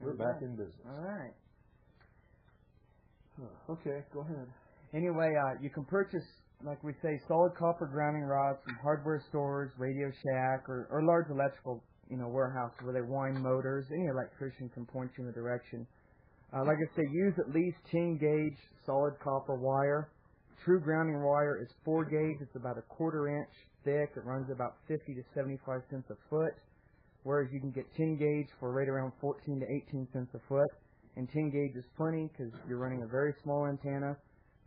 We're back in business. All right. Okay, go ahead. Anyway, you can purchase, like we say, solid copper grounding rods from hardware stores, Radio Shack, or large electrical, warehouses where they wind motors. Any electrician can point you in the direction. Like I say, use at least 10 gauge solid copper wire. True grounding wire is 4 gauge. It's about 1/4 inch thick. It runs about 50 to 75 cents a foot. Whereas you can get 10 gauge for right around 14 to 18 cents a foot. And 10 gauge is plenty because you're running a very small antenna,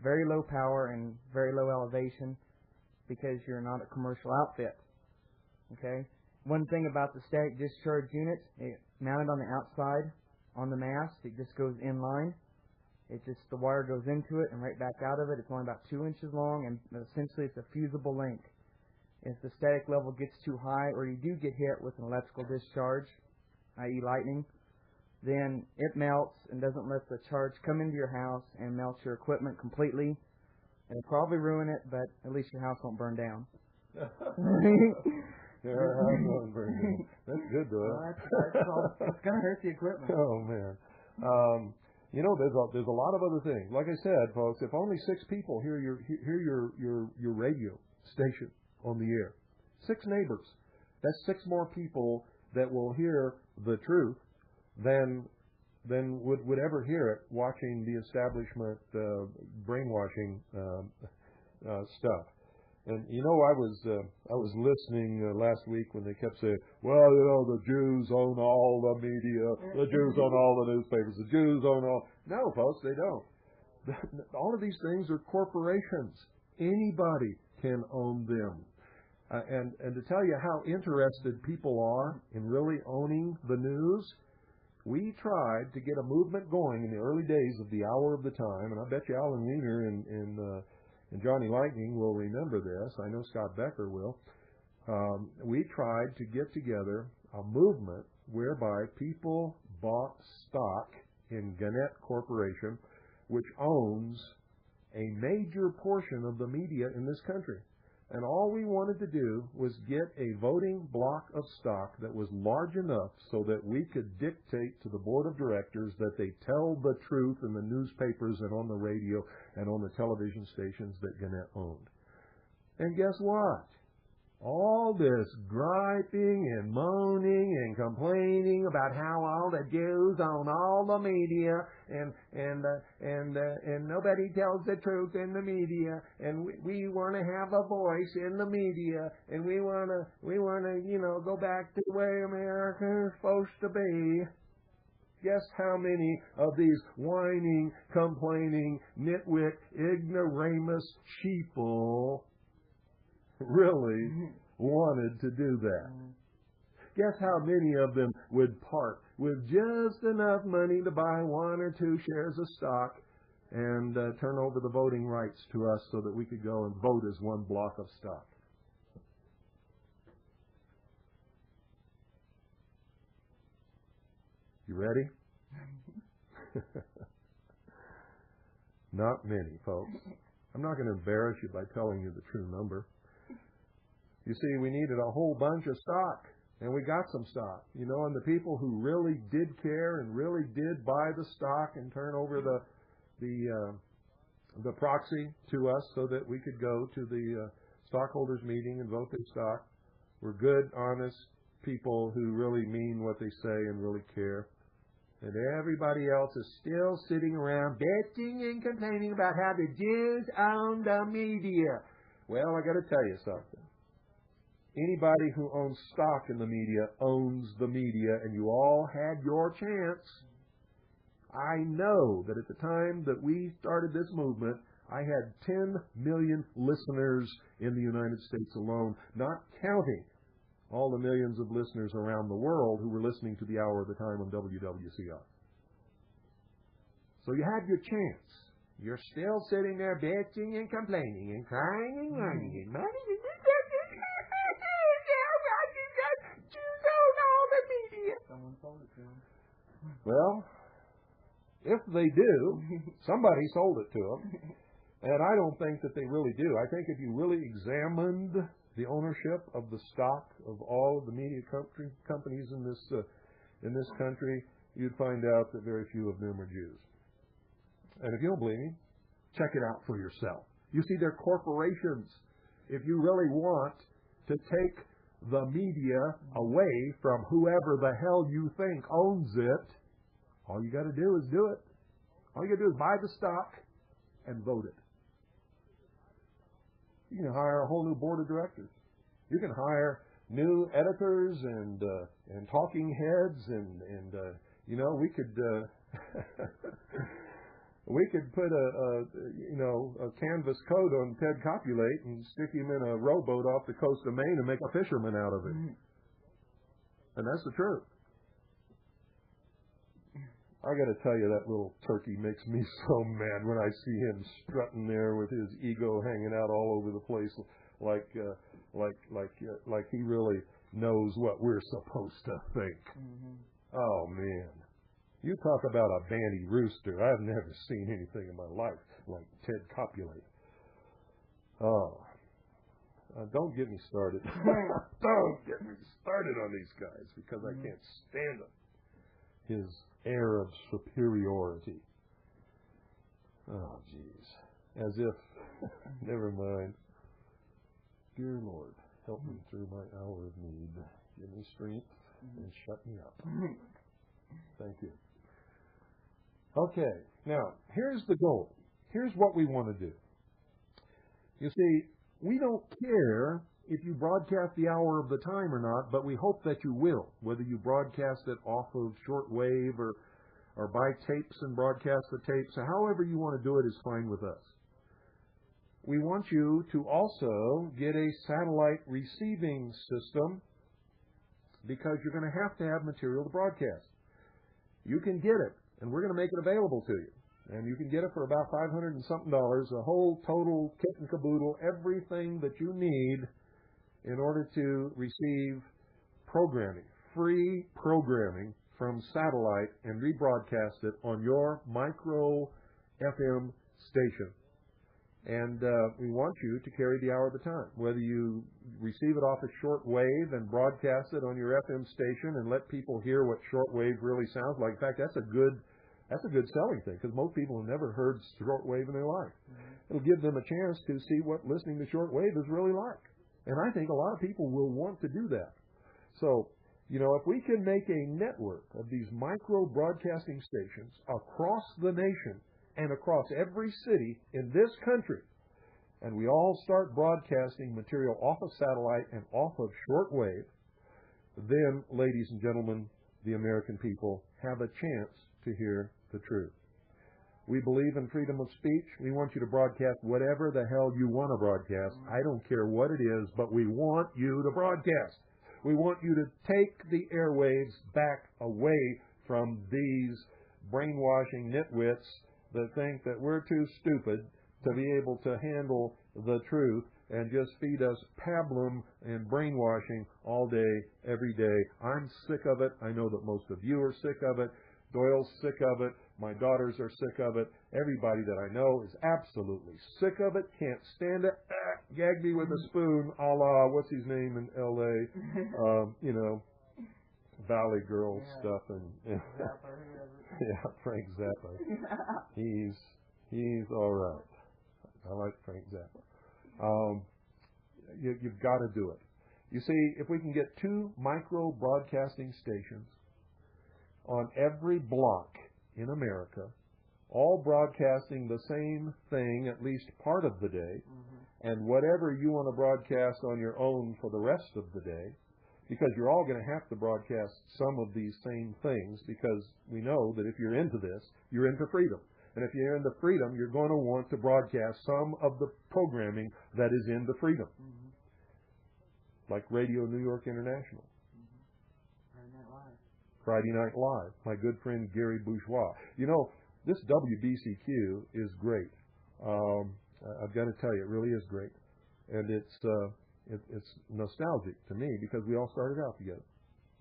very low power, and very low elevation because you're not a commercial outfit. Okay? One thing about the static discharge unit, it mounted on the outside on the mast. It just goes in line. The wire goes into it and right back out of it. It's only about 2 inches long, and essentially it's a fusible link. If the static level gets too high or you do get hit with an electrical discharge, i.e. lightning, then it melts and doesn't let the charge come into your house and melt your equipment completely. It'll probably ruin it, but at least your house won't burn down. Your house won't burn down. That's good, though. Well, it's going to hurt the equipment. Oh, man. There's a lot of other things. Like I said, folks, if only 6 people hear your radio station on the air, 6 neighbors, that's 6 more people that will hear the truth than would ever hear it watching the establishment brainwashing stuff. And I was listening last week when they kept saying, well, the Jews own all the media, the Jews own all the newspapers, the Jews own all. No, folks, they don't. All of these things are corporations. Anybody can own them. And to tell you how interested people are in really owning the news, we tried to get a movement going in the early days of the Hour of the Time, and I bet you Alan Wiener and Johnny Lightning will remember this. I know Scott Becker will. We tried to get together a movement whereby people bought stock in Gannett Corporation, which owns a major portion of the media in this country. And all we wanted to do was get a voting block of stock that was large enough so that we could dictate to the board of directors that they tell the truth in the newspapers and on the radio and on the television stations that Gannett owned. And guess what? All this griping and moaning and complaining about how all the Jews own all the media and nobody tells the truth in the media, and we want to have a voice in the media, and we want to go back to the way America is supposed to be. Guess how many of these whining, complaining, nitwit, ignoramus sheeple really wanted to do that? Guess how many of them would part with just enough money to buy 1 or 2 shares of stock and turn over the voting rights to us so that we could go and vote as one block of stock? You ready? Not many, folks. I'm not going to embarrass you by telling you the true number. You see, we needed a whole bunch of stock, and we got some stock. And the people who really did care and really did buy the stock and turn over the proxy to us so that we could go to the stockholders meeting and vote their stock were good, honest people who really mean what they say and really care. And everybody else is still sitting around bitching and complaining about how the Jews own the media. Well, I got to tell you something. Anybody who owns stock in the media owns the media, and you all had your chance. I know that at the time that we started this movement, I had 10 million listeners in the United States alone, not counting all the millions of listeners around the world who were listening to the Hour of the Time on WWCR. So you had your chance. You're still sitting there bitching and complaining and crying and whining and money. Well, if they do, somebody sold it to them. And I don't think that they really do. I think if you really examined the ownership of the stock of all of the media companies in this country, you'd find out that very few of them are Jews. And if you don't believe me, check it out for yourself. You see, they're corporations. If you really want to take the media away from whoever the hell you think owns it, all you got to do is do it. All you got to do is buy the stock and vote it. You can hire a whole new board of directors. You can hire new editors and talking heads and we could we could put a canvas coat on Ted Copulate and stick him in a rowboat off the coast of Maine and make a fisherman out of him. And that's the truth. I got to tell you, that little turkey makes me so mad when I see him strutting there with his ego hanging out all over the place, like he really knows what we're supposed to think. Mm-hmm. Oh man, you talk about a banty rooster! I've never seen anything in my life like Ted Copulate. Oh, don't get me started! Don't get me started on these guys because I can't stand them. His air of superiority. Oh, jeez. As if, never mind. Dear Lord, help me through my hour of need. Give me strength and shut me up. Thank you. Okay, now, here's the goal. Here's what we want to do. You see, we don't care if you broadcast the hour of the time or not, but we hope that you will, whether you broadcast it off of shortwave or buy tapes and broadcast the tapes. So however you want to do it is fine with us. We want you to also get a satellite receiving system because you're going to have material to broadcast. You can get it, and we're going to make it available to you. And you can get it for about $500 and something, a whole total kit and caboodle, everything that you need in order to receive programming, free programming from satellite and rebroadcast it on your micro FM station. And we want you to carry the hour of the time, whether you receive it off a short wave and broadcast it on your FM station and let people hear what shortwave really sounds like. In fact, that's a good selling thing because most people have never heard shortwave in their life. It'll give them a chance to see what listening to shortwave is really like. And I think a lot of people will want to do that. So, if we can make a network of these micro broadcasting stations across the nation and across every city in this country, and we all start broadcasting material off of satellite and off of shortwave, then, ladies and gentlemen, the American people have a chance to hear the truth. We believe in freedom of speech. We want you to broadcast whatever the hell you want to broadcast. I don't care what it is, but we want you to broadcast. We want you to take the airwaves back away from these brainwashing nitwits that think that we're too stupid to be able to handle the truth and just feed us pablum and brainwashing all day, every day. I'm sick of it. I know that most of you are sick of it. Doyle's sick of it. My daughters are sick of it. Everybody that I know is absolutely sick of it. Can't stand it. Gag me with a spoon, a la, what's his name in L.A.? Valley Girl stuff. And yeah, Frank Zappa. He's all right. I like Frank Zappa. You've got to do it. You see, if we can get 2 micro broadcasting stations on every block in America, all broadcasting the same thing at least part of the day, and whatever you want to broadcast on your own for the rest of the day, because you're all going to have to broadcast some of these same things, because we know that if you're into this, you're into freedom. And if you're into freedom, you're going to want to broadcast some of the programming that is into freedom. Like Radio New York International. Friday Night Live. My good friend Gary Bourgeois. This WBCQ is great. I've got to tell you, it really is great. And it's nostalgic to me because we all started out together.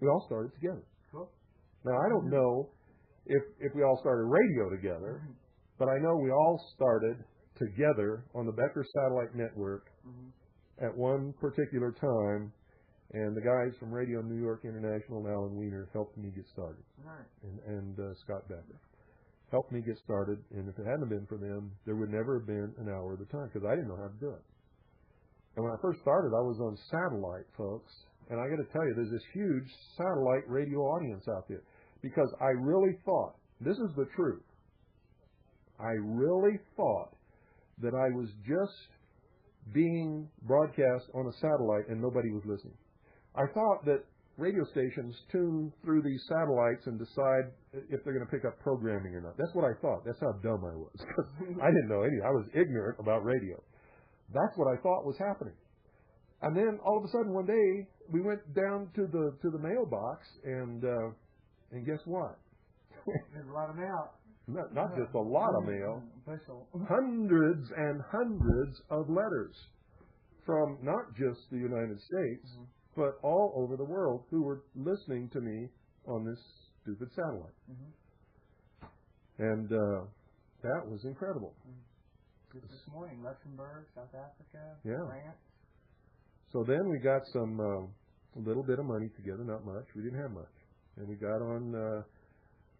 We all started together. Cool. Now, I don't know if we all started radio together, but I know we all started together on the Becker Satellite Network at one particular time And the guys from Radio New York International and Alan Weiner helped me get started. Right. And Scott Becker helped me get started. And if it hadn't been for them, there would never have been an hour at a time because I didn't know how to do it. And when I first started, I was on satellite, folks. And I got to tell you, there's this huge satellite radio audience out there because I really thought, this is the truth, I really thought that I was just being broadcast on a satellite and nobody was listening. I thought that radio stations tune through these satellites and decide if they're going to pick up programming or not. That's what I thought. That's how dumb I was. I didn't know anything. I was ignorant about radio. That's what I thought was happening. And then all of a sudden one day we went down to the mailbox and guess what? There's a lot of mail. Not just a lot of mail. Hundreds and hundreds of letters from not just the United States, but all over the world who were listening to me on this stupid satellite. And that was incredible. Just this morning, Luxembourg, South Africa, France. So then we got some a little bit of money together, not much. We didn't have much. And we got on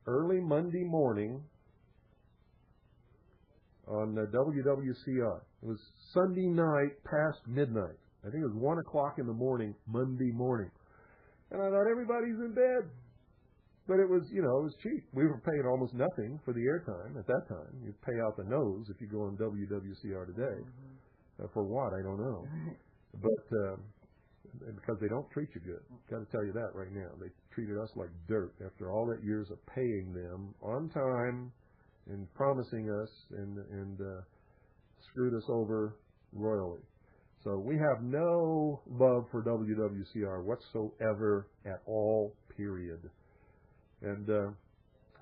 early Monday morning on WWCR. It was Sunday night past midnight. I think it was 1 o'clock in the morning, Monday morning. And I thought everybody's in bed. But it was, it was cheap. We were paying almost nothing for the airtime at that time. You'd pay out the nose if you go on WWCR today. For what, I don't know. But because they don't treat you good. Got to tell you that right now. They treated us like dirt after all that years of paying them on time and promising us and screwed us over royally. So we have no love for WWCR whatsoever at all, period. And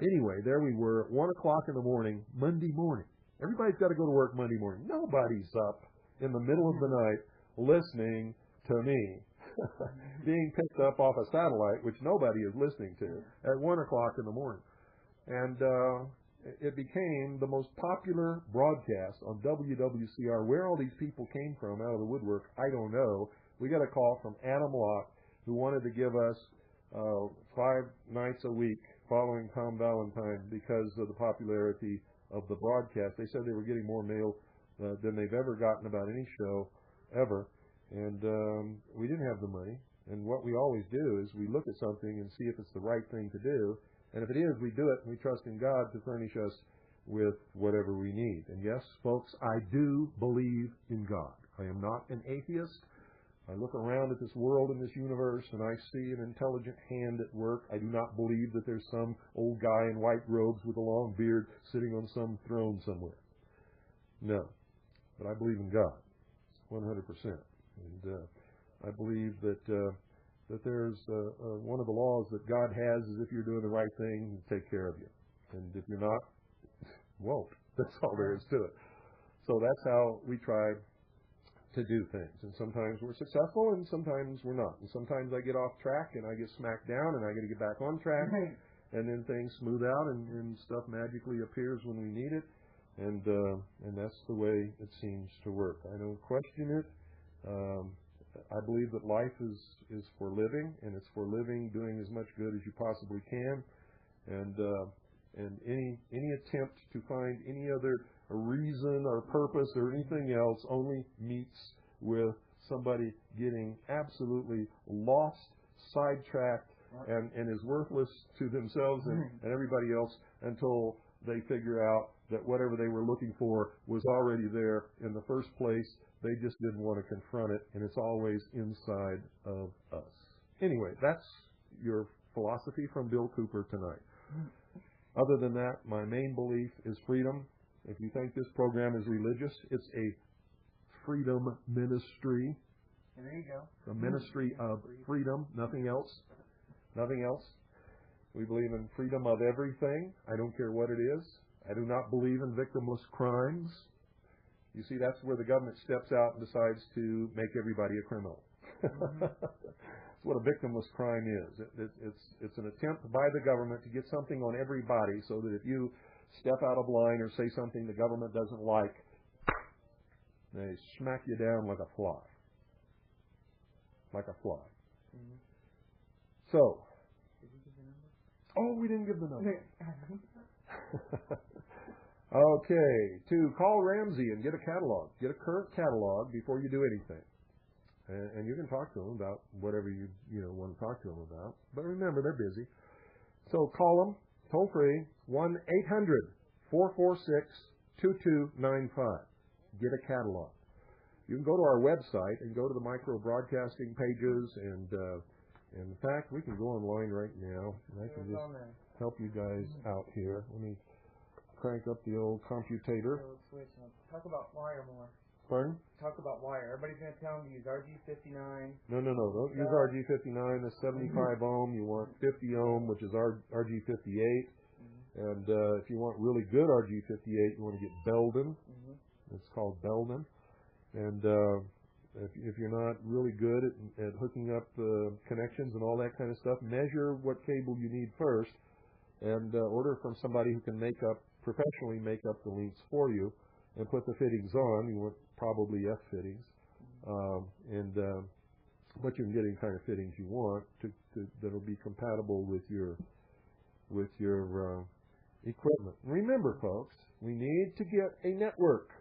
anyway, there we were at 1 o'clock in the morning, Monday morning. Everybody's got to go to work Monday morning. Nobody's up in the middle of the night listening to me being picked up off a satellite, which nobody is listening to, at 1 o'clock in the morning. And it became the most popular broadcast on WWCR. Where all these people came from out of the woodwork, I don't know. We got a call from Adam Locke, who wanted to give us 5 nights a week following Tom Valentine because of the popularity of the broadcast. They said they were getting more mail than they've ever gotten about any show ever. And we didn't have the money. And what we always do is we look at something and see if it's the right thing to do. And if it is, we do it, and we trust in God to furnish us with whatever we need. And yes, folks, I do believe in God. I am not an atheist. I look around at this world and this universe, and I see an intelligent hand at work. I do not believe that there's some old guy in white robes with a long beard sitting on some throne somewhere. No. But I believe in God, 100%. And I believe that there's one of the laws that God has is if you're doing the right thing, He'll take care of you. And if you're not, won't. That's all there is to it. So that's how we try to do things. And sometimes we're successful and sometimes we're not. And sometimes I get off track and I get smacked down and I got to get back on track. And then things smooth out and stuff magically appears when we need it. And that's the way it seems to work. I don't question it. I believe that life is for living, and it's for living doing as much good as you possibly can. And any attempt to find any other reason or purpose or anything else only meets with somebody getting absolutely lost, sidetracked, and is worthless to themselves and everybody else until they figure out that whatever they were looking for was already there in the first place. They just didn't want to confront it, and it's always inside of us. Anyway, that's your philosophy from Bill Cooper tonight. Other than that, my main belief is freedom. If you think this program is religious, it's a freedom ministry. There you go. A ministry of freedom, nothing else. Nothing else. We believe in freedom of everything. I don't care what it is. I do not believe in victimless crimes. You see, that's where the government steps out and decides to make everybody a criminal. That's what a victimless crime is. It's an attempt by the government to get something on everybody so that if you step out of line or say something the government doesn't like, they smack you down like a fly. Like a fly. Mm-hmm. So, did we give the number? Oh, we didn't give the number. Okay, to call Ramsey and get a catalog. Get a current catalog before you do anything. And you can talk to them about whatever you want to talk to them about. But remember, they're busy. So call them, toll free, 1-800-446-2295. Get a catalog. You can go to our website and go to the micro broadcasting pages, and in fact, we can go online right now, and I can just help you guys out here. Let me crank up the old computator. Talk about wire more. Pardon? Talk about wire. Everybody's going to tell them to use RG59. No. Don't use RG59. That's 75 ohm. You want 50 ohm, which is RG58. And if you want really good RG58, you want to get Belden. It's called Belden. And if you're not really good at hooking up connections and all that kind of stuff, measure what cable you need first, and order from somebody who can professionally make up the links for you, and put the fittings on. You want probably F fittings, but you can get any kind of fittings you want that'll be compatible with your equipment. Remember, folks, we need to get a network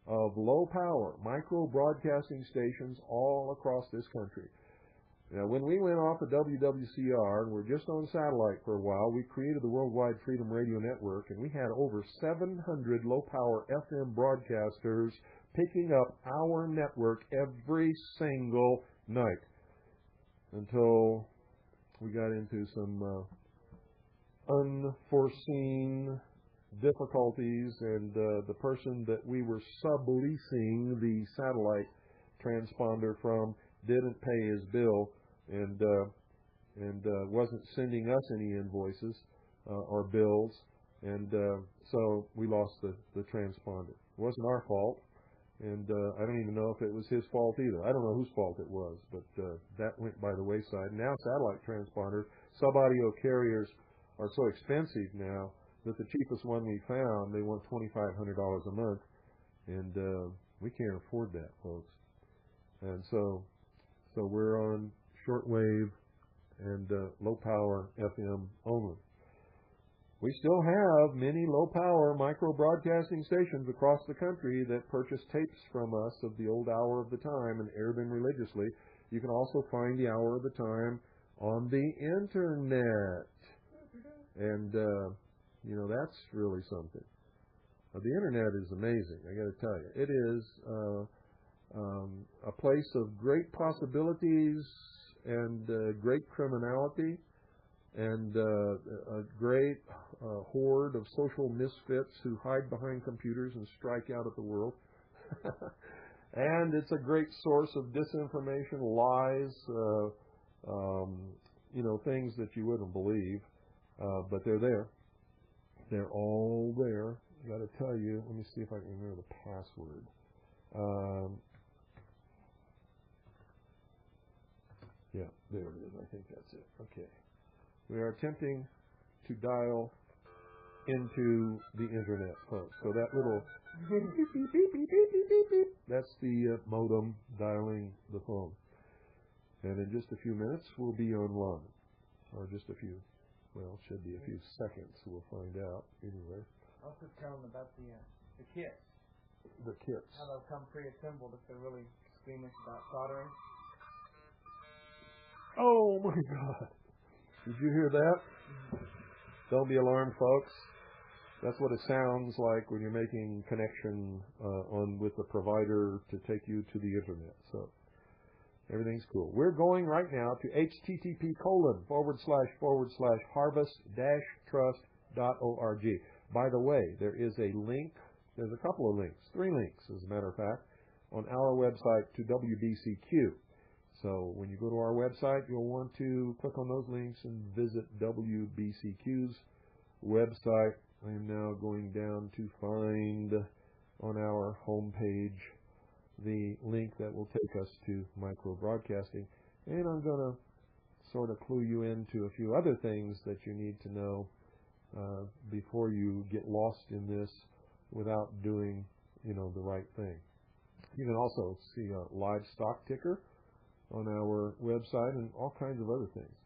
of low-power micro broadcasting stations all across this country. Now, when we went off of WWCR and we're just on satellite for a while, we created the Worldwide Freedom Radio Network, and we had over 700 low-power FM broadcasters picking up our network every single night until we got into some unforeseen difficulties, and the person that we were subleasing the satellite transponder from didn't pay his bill and wasn't sending us any invoices or bills, and so we lost the transponder. It wasn't our fault, and I don't even know if it was his fault either. I don't know whose fault it was, but that went by the wayside. Now satellite transponders, sub-audio carriers are so expensive now that the cheapest one we found, they want $2,500 a month, and we can't afford that, folks. And so we're on shortwave and low-power FM only. We still have many low-power micro-broadcasting stations across the country that purchase tapes from us of the old Hour of the Time and air them religiously. You can also find the Hour of the Time on the Internet. And, that's really something. The Internet is amazing, I got to tell you. It is a place of great possibilities and great criminality and a great horde of social misfits who hide behind computers and strike out at the world. And it's a great source of disinformation, lies, things that you wouldn't believe, but they're there. They're all there. I got to tell you, let me see if I can remember the password. Yeah, there it is. I think that's it. Okay. We are attempting to dial into the Internet, folks. So that little beep, beep, beep, beep, beep, beep, beep, that's the modem dialing the phone. And in just a few minutes, we'll be online. Or just a few. Well, it should be a few seconds. We'll find out. Anyway. Also tell them about the kits. The kits. How they'll come pre-assembled if they're really squeamish about soldering. Oh, my God. Did you hear that? Don't be alarmed, folks. That's what it sounds like when you're making connection with the provider to take you to the Internet. So everything's cool. We're going right now to http://harvest-trust.org. By the way, there is a link. There's a couple of links, 3 links, as a matter of fact, on our website to WBCQ. So when you go to our website, you'll want to click on those links and visit WBCQ's website. I am now going down to find on our homepage the link that will take us to micro broadcasting. And I'm going to sort of clue you into a few other things that you need to know before you get lost in this without doing, the right thing. You can also see a live stock ticker on our website and all kinds of other things.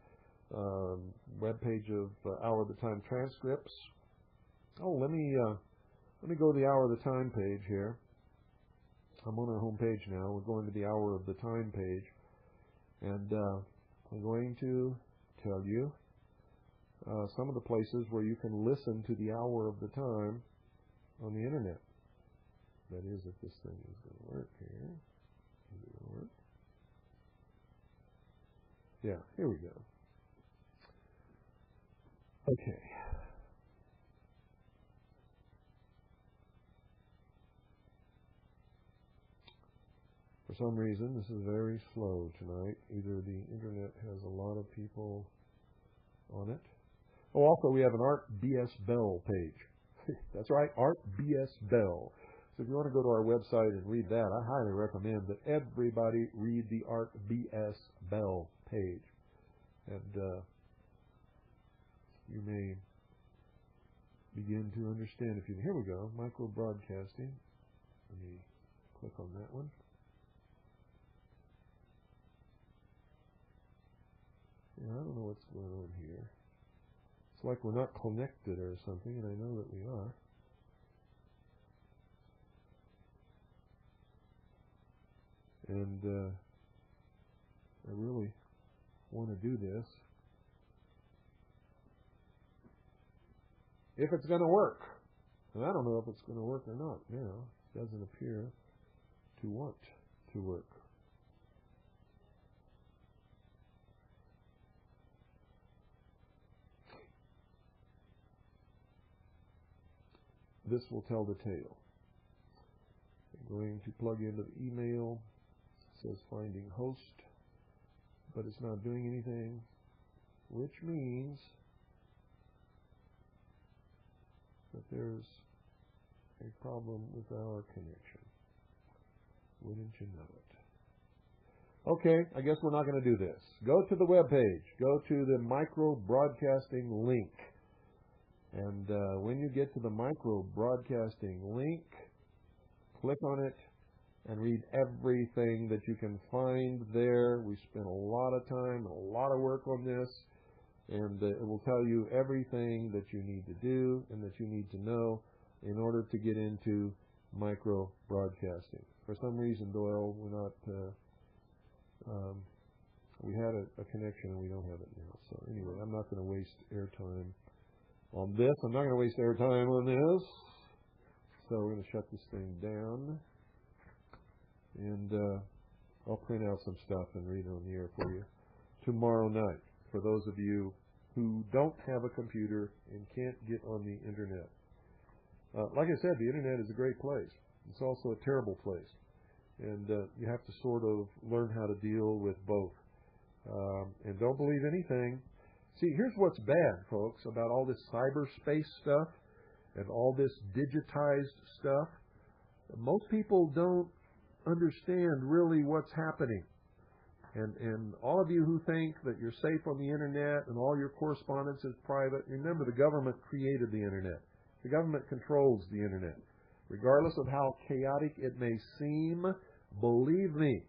Web page of Hour of the Time transcripts. Oh, let me go to the Hour of the Time page here. I'm on our home page now. We're going to the Hour of the Time page, and I'm going to tell you some of the places where you can listen to the Hour of the Time on the internet. That is, if this thing is going to work here. Is it going to work? Yeah, here we go. Okay. For some reason, this is very slow tonight. Either the internet has a lot of people on it. Oh, also we have an Art B.S. Bell page. That's right, Art B.S. Bell. So if you want to go to our website and read that, I highly recommend that everybody read the Art B.S. Bell page. And you may begin to understand if you... Here we go, micro broadcasting. Let me click on that one. Yeah, I don't know what's going on here. It's like we're not connected or something, and I know that we are. And I really want to do this. If it's going to work. And I don't know if it's going to work or not now. It doesn't appear to want to work. This will tell the tale. I'm going to plug into the email. It says finding host, but it's not doing anything, which means that there's a problem with our connection. Wouldn't you know it? Okay, I guess we're not going to do this. Go to the web page. Go to the micro broadcasting link. And when you get to the micro broadcasting link, click on it and read everything that you can find there. We spent a lot of time and a lot of work on this, and it will tell you everything that you need to do and that you need to know in order to get into micro broadcasting. For some reason, Doyle, we're not, we had a connection and we don't have it now. So anyway, I'm not going to waste airtime on this. I'm not going to waste airtime on this. So we're going to shut this thing down. And I'll print out some stuff and read it on the air for you tomorrow night, for those of you who don't have a computer and can't get on the internet. Like I said, the internet is a great place. It's also a terrible place. And you have to sort of learn how to deal with both. And don't believe anything. See, here's what's bad, folks, about all this cyberspace stuff and all this digitized stuff. Most people don't understand really what's happening. And all of you who think that you're safe on the internet and all your correspondence is private, remember the government created the internet. The government controls the internet. Regardless of how chaotic it may seem, believe me,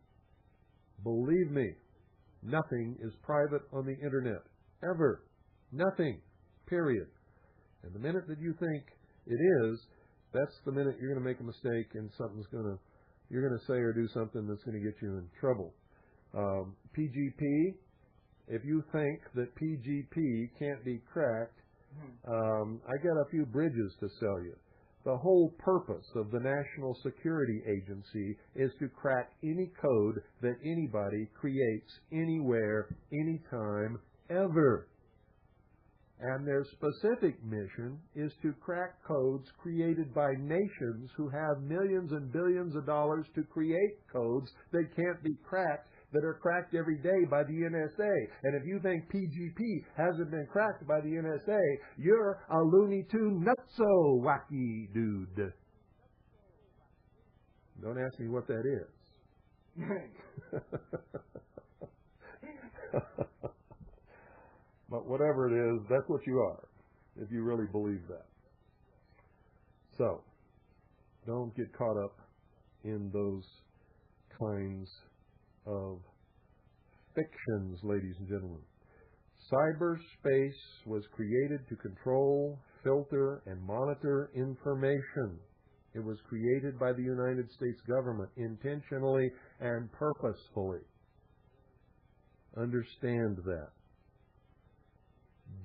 nothing is private on the internet. Ever. Nothing. Period. And the minute that you think it is, that's the minute you're going to make a mistake and you're going to say or do something that's going to get you in trouble. PGP, if you think that PGP can't be cracked, I got a few bridges to sell you. The whole purpose of the National Security Agency is to crack any code that anybody creates anywhere, anytime, ever. And their specific mission is to crack codes created by nations who have millions and billions of dollars to create codes that can't be cracked, that are cracked every day by the NSA. And if you think PGP hasn't been cracked by the NSA, you're a Looney Tune nutso wacky dude. Don't ask me what that is. But whatever it is, that's what you are, if you really believe that. So, don't get caught up in those kinds of fictions, ladies and gentlemen. Cyberspace was created to control, filter, and monitor information. It was created by the United States government intentionally and purposefully. Understand that.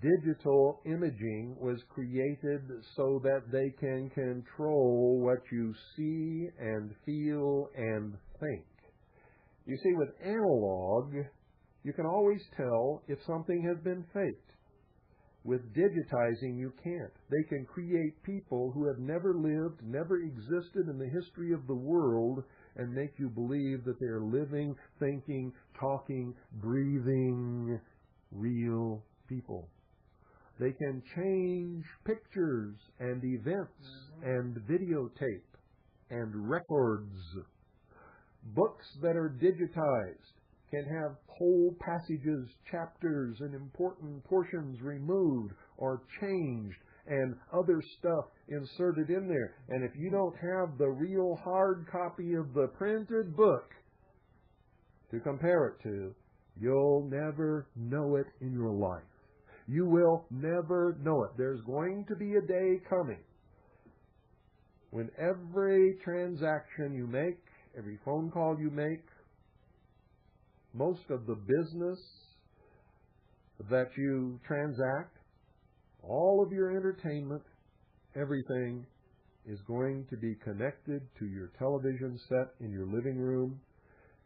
Digital imaging was created so that they can control what you see and feel and think. You see, with analog, you can always tell if something has been faked. With digitizing, you can't. They can create people who have never lived, never existed in the history of the world, and make you believe that they are living, thinking, talking, breathing, real people. They can change pictures and events and videotape and records. Books that are digitized can have whole passages, chapters, and important portions removed or changed and other stuff inserted in there. And if you don't have the real hard copy of the printed book to compare it to, you'll never know it in your life. You will never know it. There's going to be a day coming when every transaction you make, every phone call you make, most of the business that you transact, all of your entertainment, everything is going to be connected to your television set in your living room,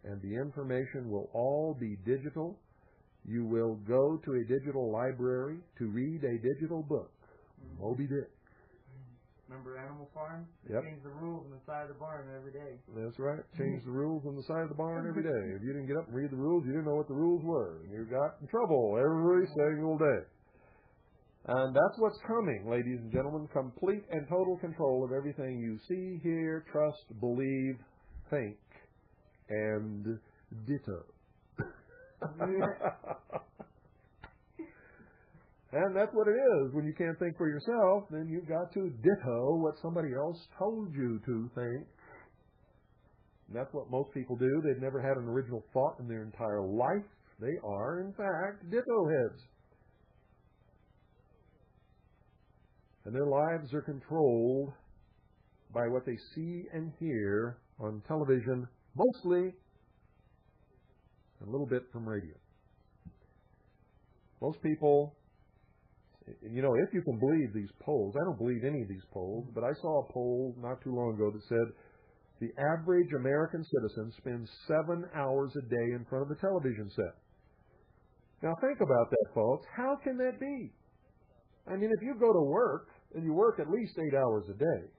and the information will all be digital. You will go to a digital library to read a digital book. Moby Dick. Remember Animal Farm? They Yep. change the rules on the side of the barn every day. That's right. Change the rules on the side of the barn every day. If you didn't get up and read the rules, you didn't know what the rules were. And you got in trouble every single day. And that's what's coming, ladies and gentlemen. Complete and total control of everything you see, hear, trust, believe, think, and ditto. And that's what it is. When you can't think for yourself, then you've got to ditto what somebody else told you to think. And that's what most people do. They've never had an original thought in their entire life. They are, in fact, ditto heads. And their lives are controlled by what they see and hear on television, mostly, and a little bit from radio. Most people, you know, if you can believe these polls, I don't believe any of these polls, but I saw a poll not too long ago that said the average American citizen spends 7 hours a day in front of the television set. Now think about that, folks. How can that be? I mean, if you go to work, and you work at least 8 hours a day,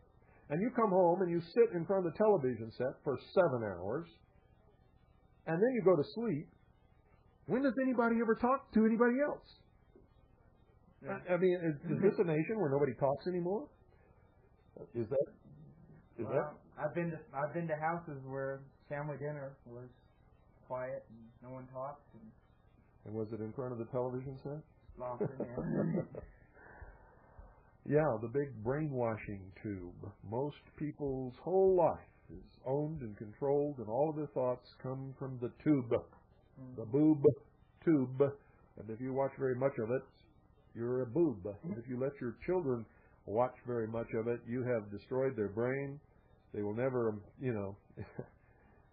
and you come home and you sit in front of the television set for 7 hours, and then you go to sleep, when does anybody ever talk to anybody else? Yeah. I mean, is this a nation where nobody talks anymore? Is that? I've been to houses where family dinner was quiet and no one talked. And was it in front of the television set? Often, yeah. Yeah, the big brainwashing tube. Most people's whole life is owned and controlled, and all of their thoughts come from the tube, the boob tube. And if you watch very much of it, you're a boob. And if you let your children watch very much of it, you have destroyed their brain. They will never,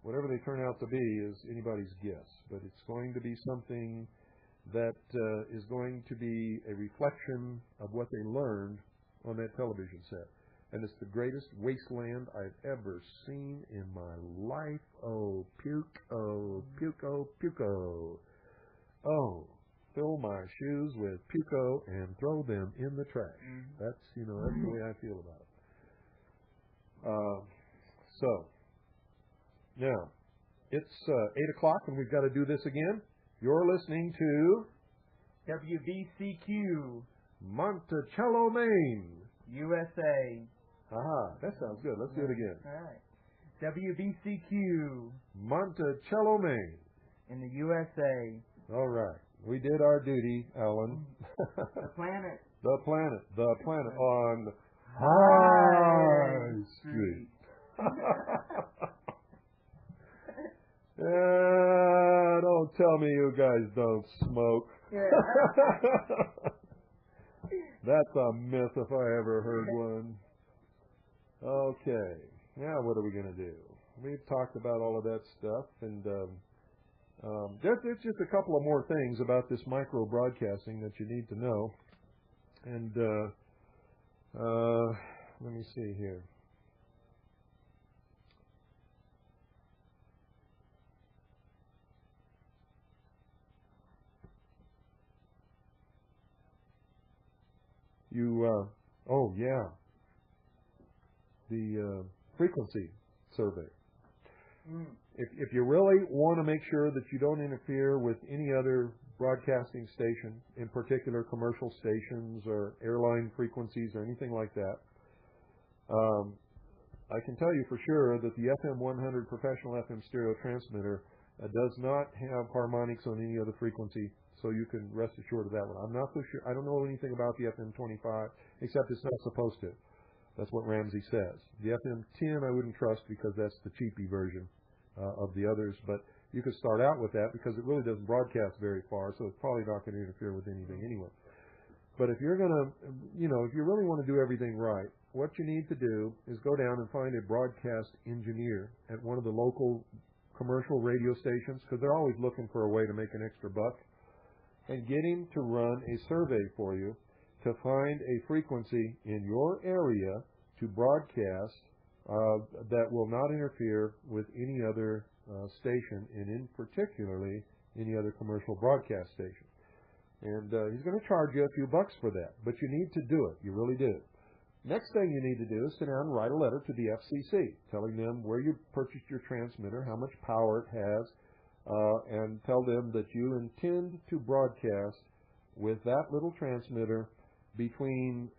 whatever they turn out to be is anybody's guess. But it's going to be something that is going to be a reflection of what they learned on that television set. And it's the greatest wasteland I've ever seen in my life. Oh, puke, oh, puke, oh, puke-o. Oh, fill my shoes with puke-o and throw them in the trash. That's the way I feel about it. So, now, it's 8 o'clock and we've got to do this again. You're listening to WBCQ Monticello, Maine, USA. Aha, that sounds good. Let's do it again. All right. WBCQ Monticello, Maine, in the USA. All right. We did our duty, Alan. The planet. The planet on High Street. Don't tell me you guys don't smoke. That's a myth if I ever heard one. Okay. Now what are we going to do? We've talked about all of that stuff, and there's just a couple of more things about this micro broadcasting that you need to know. And let me see here. The frequency survey. If you really want to make sure that you don't interfere with any other broadcasting station, in particular commercial stations or airline frequencies or anything like that, I can tell you for sure that the FM 100 professional FM stereo transmitter does not have harmonics on any other frequency, so you can rest assured of that one. I'm not so sure. I don't know anything about the FM 25, except it's not supposed to. That's what Ramsey says. The FM 10 I wouldn't trust because that's the cheapy version of the others, but you could start out with that because it really doesn't broadcast very far, so it's probably not going to interfere with anything anyway. But if you're going to, if you really want to do everything right, what you need to do is go down and find a broadcast engineer at one of the local commercial radio stations, because they're always looking for a way to make an extra buck, and get him to run a survey for you to find a frequency in your area to broadcast that will not interfere with any other station, and in particularly any other commercial broadcast station. And he's going to charge you a few bucks for that, but you need to do it. You really do. Next thing you need to do is sit down and write a letter to the FCC telling them where you purchased your transmitter, how much power it has, and tell them that you intend to broadcast with that little transmitter between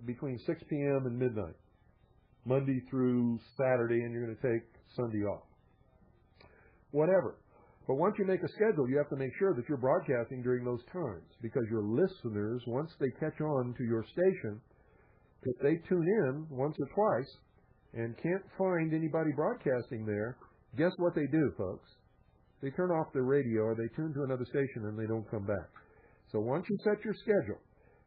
between 6 p.m. and midnight, Monday through Saturday, and you're going to take Sunday off. Whatever. But once you make a schedule, you have to make sure that you're broadcasting during those times, because your listeners, once they catch on to your station, if they tune in once or twice and can't find anybody broadcasting there, guess what they do, folks? They turn off their radio or they tune to another station and they don't come back. So once you set your schedule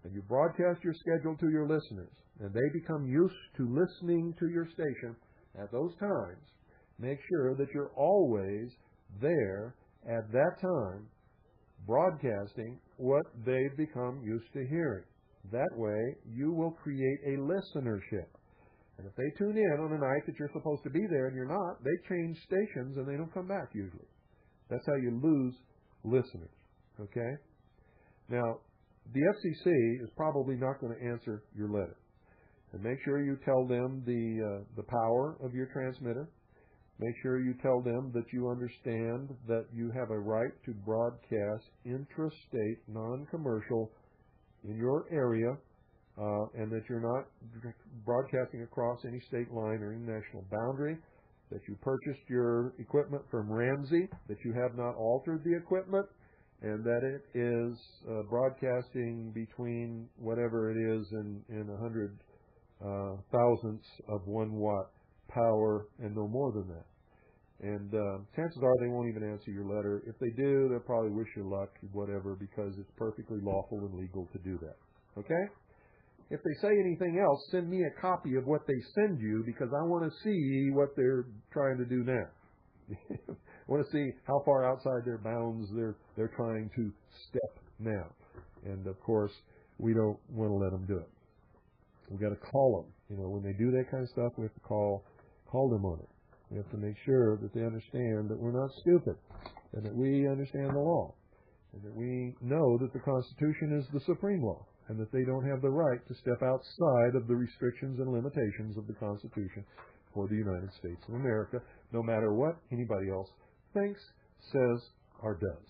and you broadcast your schedule to your listeners and they become used to listening to your station at those times, make sure that you're always there at that time broadcasting what they've become used to hearing. That way you will create a listenership. And if they tune in on a night that you're supposed to be there and you're not, they change stations and they don't come back usually. That's how you lose listeners. Okay? Now, the FCC is probably not going to answer your letter. And make sure you tell them the power of your transmitter. Make sure you tell them that you understand that you have a right to broadcast intrastate, non-commercial in your area, and that you're not broadcasting across any state line or any national boundary, that you purchased your equipment from Ramsey, that you have not altered the equipment, and that it is broadcasting between whatever it is in 100 thousandths of 1 watt power and no more than that. And chances are they won't even answer your letter. If they do, they'll probably wish you luck, whatever, because it's perfectly lawful and legal to do that. Okay? If they say anything else, send me a copy of what they send you, because I want to see what they're trying to do now. I want to see how far outside their bounds they're trying to step now. And, of course, we don't want to let them do it. We've got to call them. When they do that kind of stuff, we have to call them on it. We have to make sure that they understand that we're not stupid, and that we understand the law, and that we know that the Constitution is the supreme law, and that they don't have the right to step outside of the restrictions and limitations of the Constitution for the United States of America, no matter what anybody else thinks, says, or does.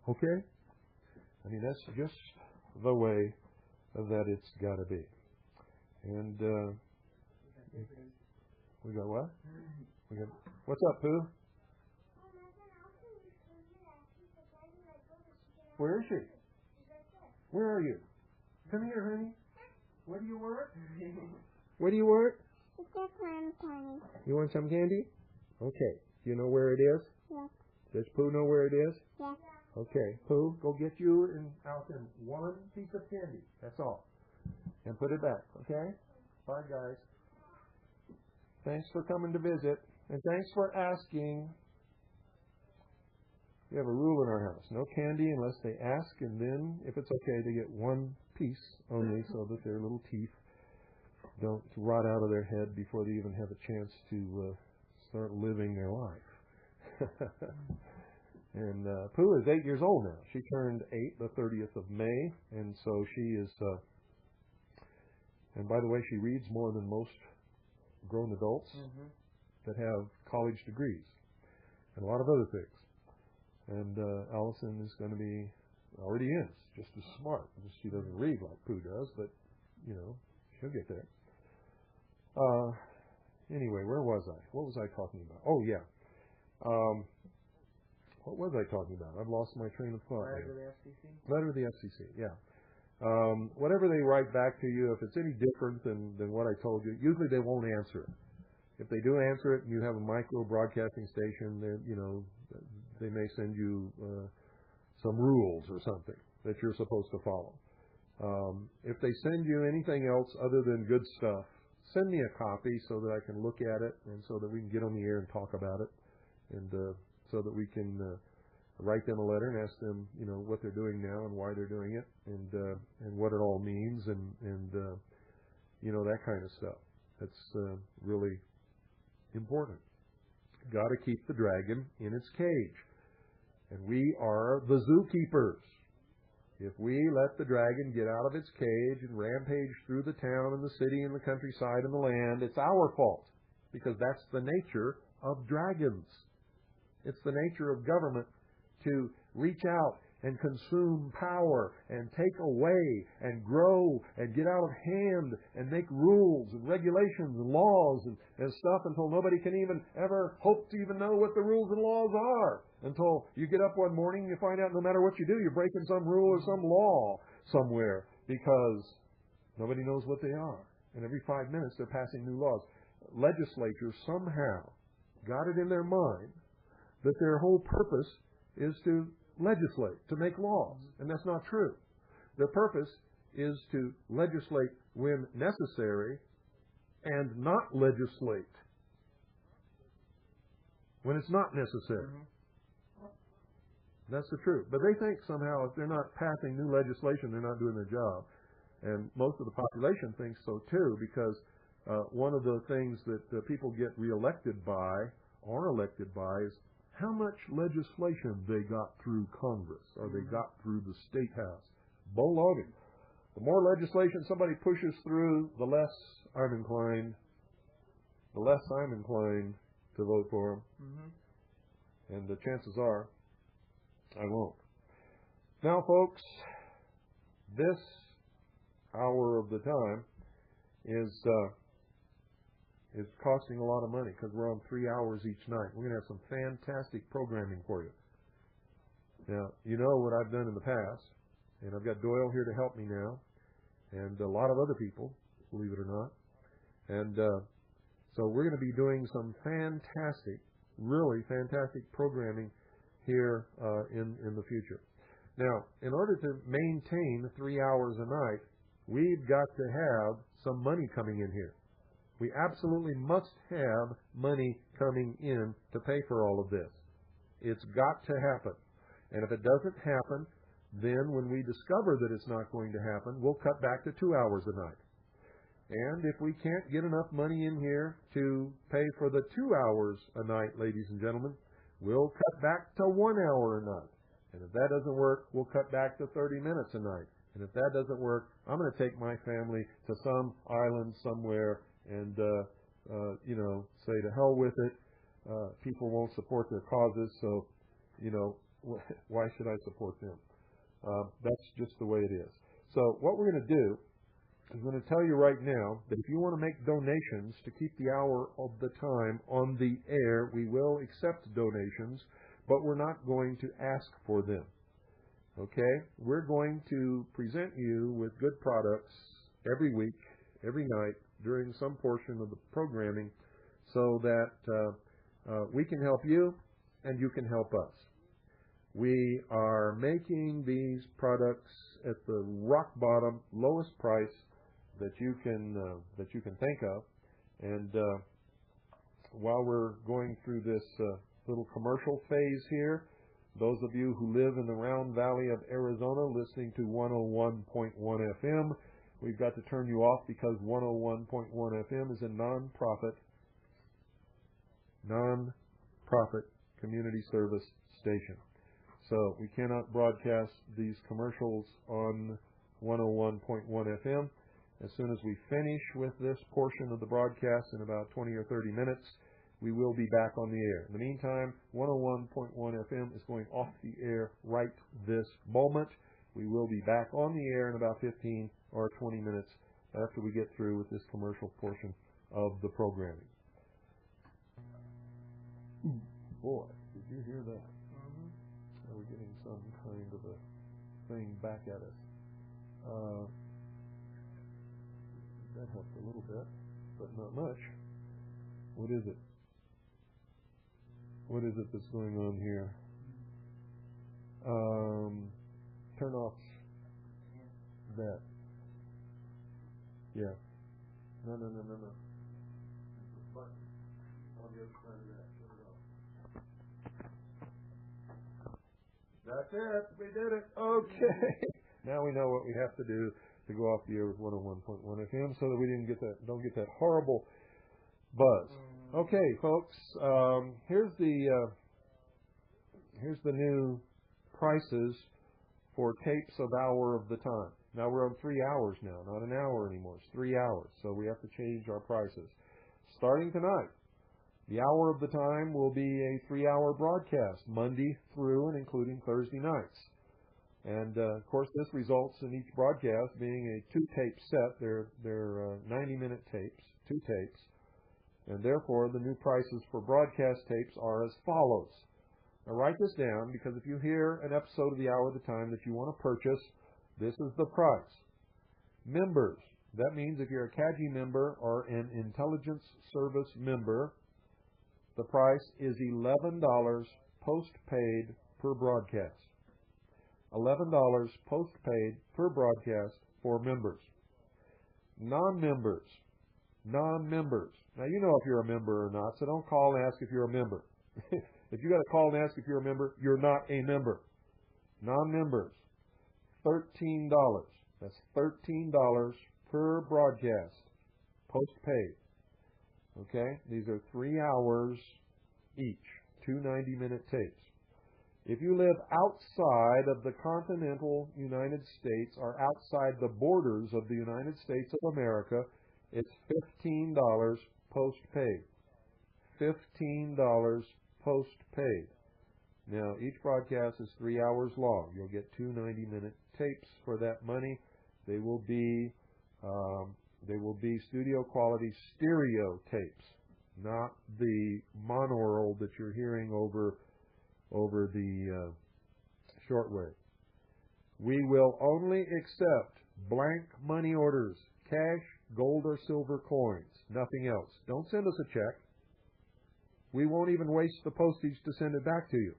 Okay? I mean, that's just the way that it's got to be. And we got what? What's up, Pooh? Where is she? Where are you? Come here, honey. What do you want? What do you want? You want some candy? Okay. You know where it is? Yeah. Does Pooh know where it is? Yeah. Okay, Pooh, go get you and Allison one piece of candy. That's all. And put it back, okay? Bye, guys. Thanks for coming to visit. And thanks for asking. We have a rule in our house. No candy unless they ask, and then, if it's okay, they get one piece only so that their little teeth don't rot out of their head before they even have a chance to start living their life. And Pooh is 8 years old now. She turned 8 the 30th of May, and so she is, and by the way, she reads more than most grown adults that have college degrees and a lot of other things. And Allison is going to be, already is, just as smart. Just she doesn't read like Pooh does, but, you know, she'll get there. Anyway, where was I? What was I talking about? Oh, yeah. What was I talking about? I've lost my train of thought. Letter to the FCC? Letter to the FCC, yeah. Whatever they write back to you, if it's any different than what I told you, usually they won't answer it. If they do answer it and you have a micro broadcasting station, you know, they may send you some rules or something that you're supposed to follow. If they send you anything else other than good stuff, send me a copy so that I can look at it and so that we can get on the air and talk about it, and so that we can write them a letter and ask them, you know, what they're doing now and why they're doing it, and what it all means, and you know, that kind of stuff. That's really important. Got to keep the dragon in its cage. And we are the zookeepers. If we let the dragon get out of its cage and rampage through the town and the city and the countryside and the land, it's our fault. Because that's the nature of dragons. It's the nature of government to reach out and consume power and take away and grow and get out of hand and make rules and regulations and laws and stuff until nobody can even ever hope to even know what the rules and laws are. Until you get up one morning and you find out no matter what you do, you're breaking some rule or some law somewhere because nobody knows what they are. And every 5 minutes they're passing new laws. Legislatures somehow got it in their mind that their whole purpose is to legislate, to make laws. And that's not true. Their purpose is to legislate when necessary and not legislate when it's not necessary. That's the truth. But they think somehow if they're not passing new legislation, they're not doing their job. And most of the population thinks so too, because one of the things that people get reelected by, or elected by, is how much legislation they got through Congress or they got through the State House. Bull-logging. The more legislation somebody pushes through, the less I'm inclined to vote for them. And the chances are I won't. Now, folks, this hour of the time is costing a lot of money because we're on 3 hours each night. We're going to have some fantastic programming for you. Now, you know what I've done in the past, and I've got Doyle here to help me now, and a lot of other people, believe it or not. And so we're going to be doing some fantastic, really fantastic programming here in the future. Now, in order to maintain 3 hours a night, we've got to have some money coming in here. We absolutely must have money coming in to pay for all of this. It's got to happen. And if it doesn't happen, then when we discover that it's not going to happen, we'll cut back to 2 hours a night. And if we can't get enough money in here to pay for the 2 hours a night, ladies and gentlemen, we'll cut back to 1 hour a night. And if that doesn't work, we'll cut back to 30 minutes a night. And if that doesn't work, I'm going to take my family to some island somewhere and, say to hell with it. People won't support their causes, so, why should I support them? That's just the way it is. So what we're going to do is I'm going to tell you right now that if you want to make donations to keep the hour of the time on the air, we will accept donations, but we're not going to ask for them. Okay? We're going to present you with good products every week, every night, during some portion of the programming, so that We can help you, and you can help us. We are making these products at the rock bottom, lowest price that you can think of. And while we're going through this little commercial phase here, those of you who live in the Round Valley of Arizona listening to 101.1 FM, we've got to turn you off because 101.1 FM is a non-profit community service station. So we cannot broadcast these commercials on 101.1 FM. As soon as we finish with this portion of the broadcast in about 20 or 30 minutes, we will be back on the air. In the meantime, 101.1 FM is going off the air right this moment. We will be back on the air in about 15 or 20 minutes after we get through with this commercial portion of the programming. Boy, did you hear that? Are we getting some kind of a thing back at us? That helped a little bit, but not much. What is it? What is it that's going on here? Turn off that. Yeah. No. There's a button on the other side of that. That's it. We did it. Okay. Now we know what we have to do to go off the air with 101.1 FM so that we don't get that horrible buzz. Okay, folks. Here's the new prices for tapes of Hour of the Time. Now we're on 3 hours now, not an hour anymore. It's 3 hours, so we have to change our prices. Starting tonight, the Hour of the Time will be a 3-hour broadcast, Monday through and including Thursday nights. And, of course, this results in each broadcast being a 2-tape set. They're 90-minute tapes, 2 tapes. And, therefore, the new prices for broadcast tapes are as follows. Now, write this down, because if you hear an episode of the Hour of the Time that you want to purchase, this is the price. Members. That means if you're a CAGI member or an intelligence service member, the price is $11 post-paid per broadcast. $11 post-paid per broadcast for members. Non-members. Now, you know if you're a member or not, so don't call and ask if you're a member. If you got to call and ask if you're a member, you're not a member. Non-members, $13. That's $13 per broadcast, post-paid. Okay? These are 3 hours each, 2 90-minute tapes. If you live outside of the continental United States or outside the borders of the United States of America, it's $15 post-paid. $15 post-paid. Now, each broadcast is 3 hours long. You'll get 2 90-minute tapes for that money. They will be studio quality stereo tapes, not the monaural that you're hearing over the shortwave. We will only accept blank money orders, cash, gold, or silver coins, nothing else. Don't send us a check. We won't even waste the postage to send it back to you.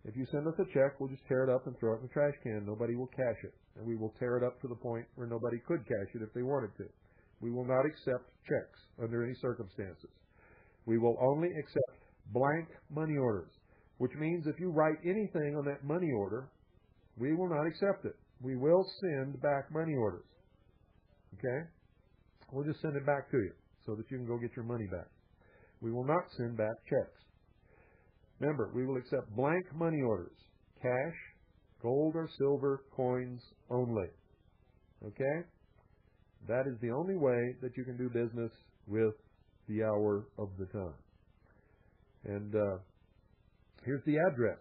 If you send us a check, we'll just tear it up and throw it in the trash can. Nobody will cash it. And we will tear it up to the point where nobody could cash it if they wanted to. We will not accept checks under any circumstances. We will only accept blank money orders, which means if you write anything on that money order, we will not accept it. We will send back money orders. Okay? We'll just send it back to you so that you can go get your money back. We will not send back checks. Remember, we will accept blank money orders, cash, gold or silver coins only. Okay? That is the only way that you can do business with the Hour of the Time. And here's the address.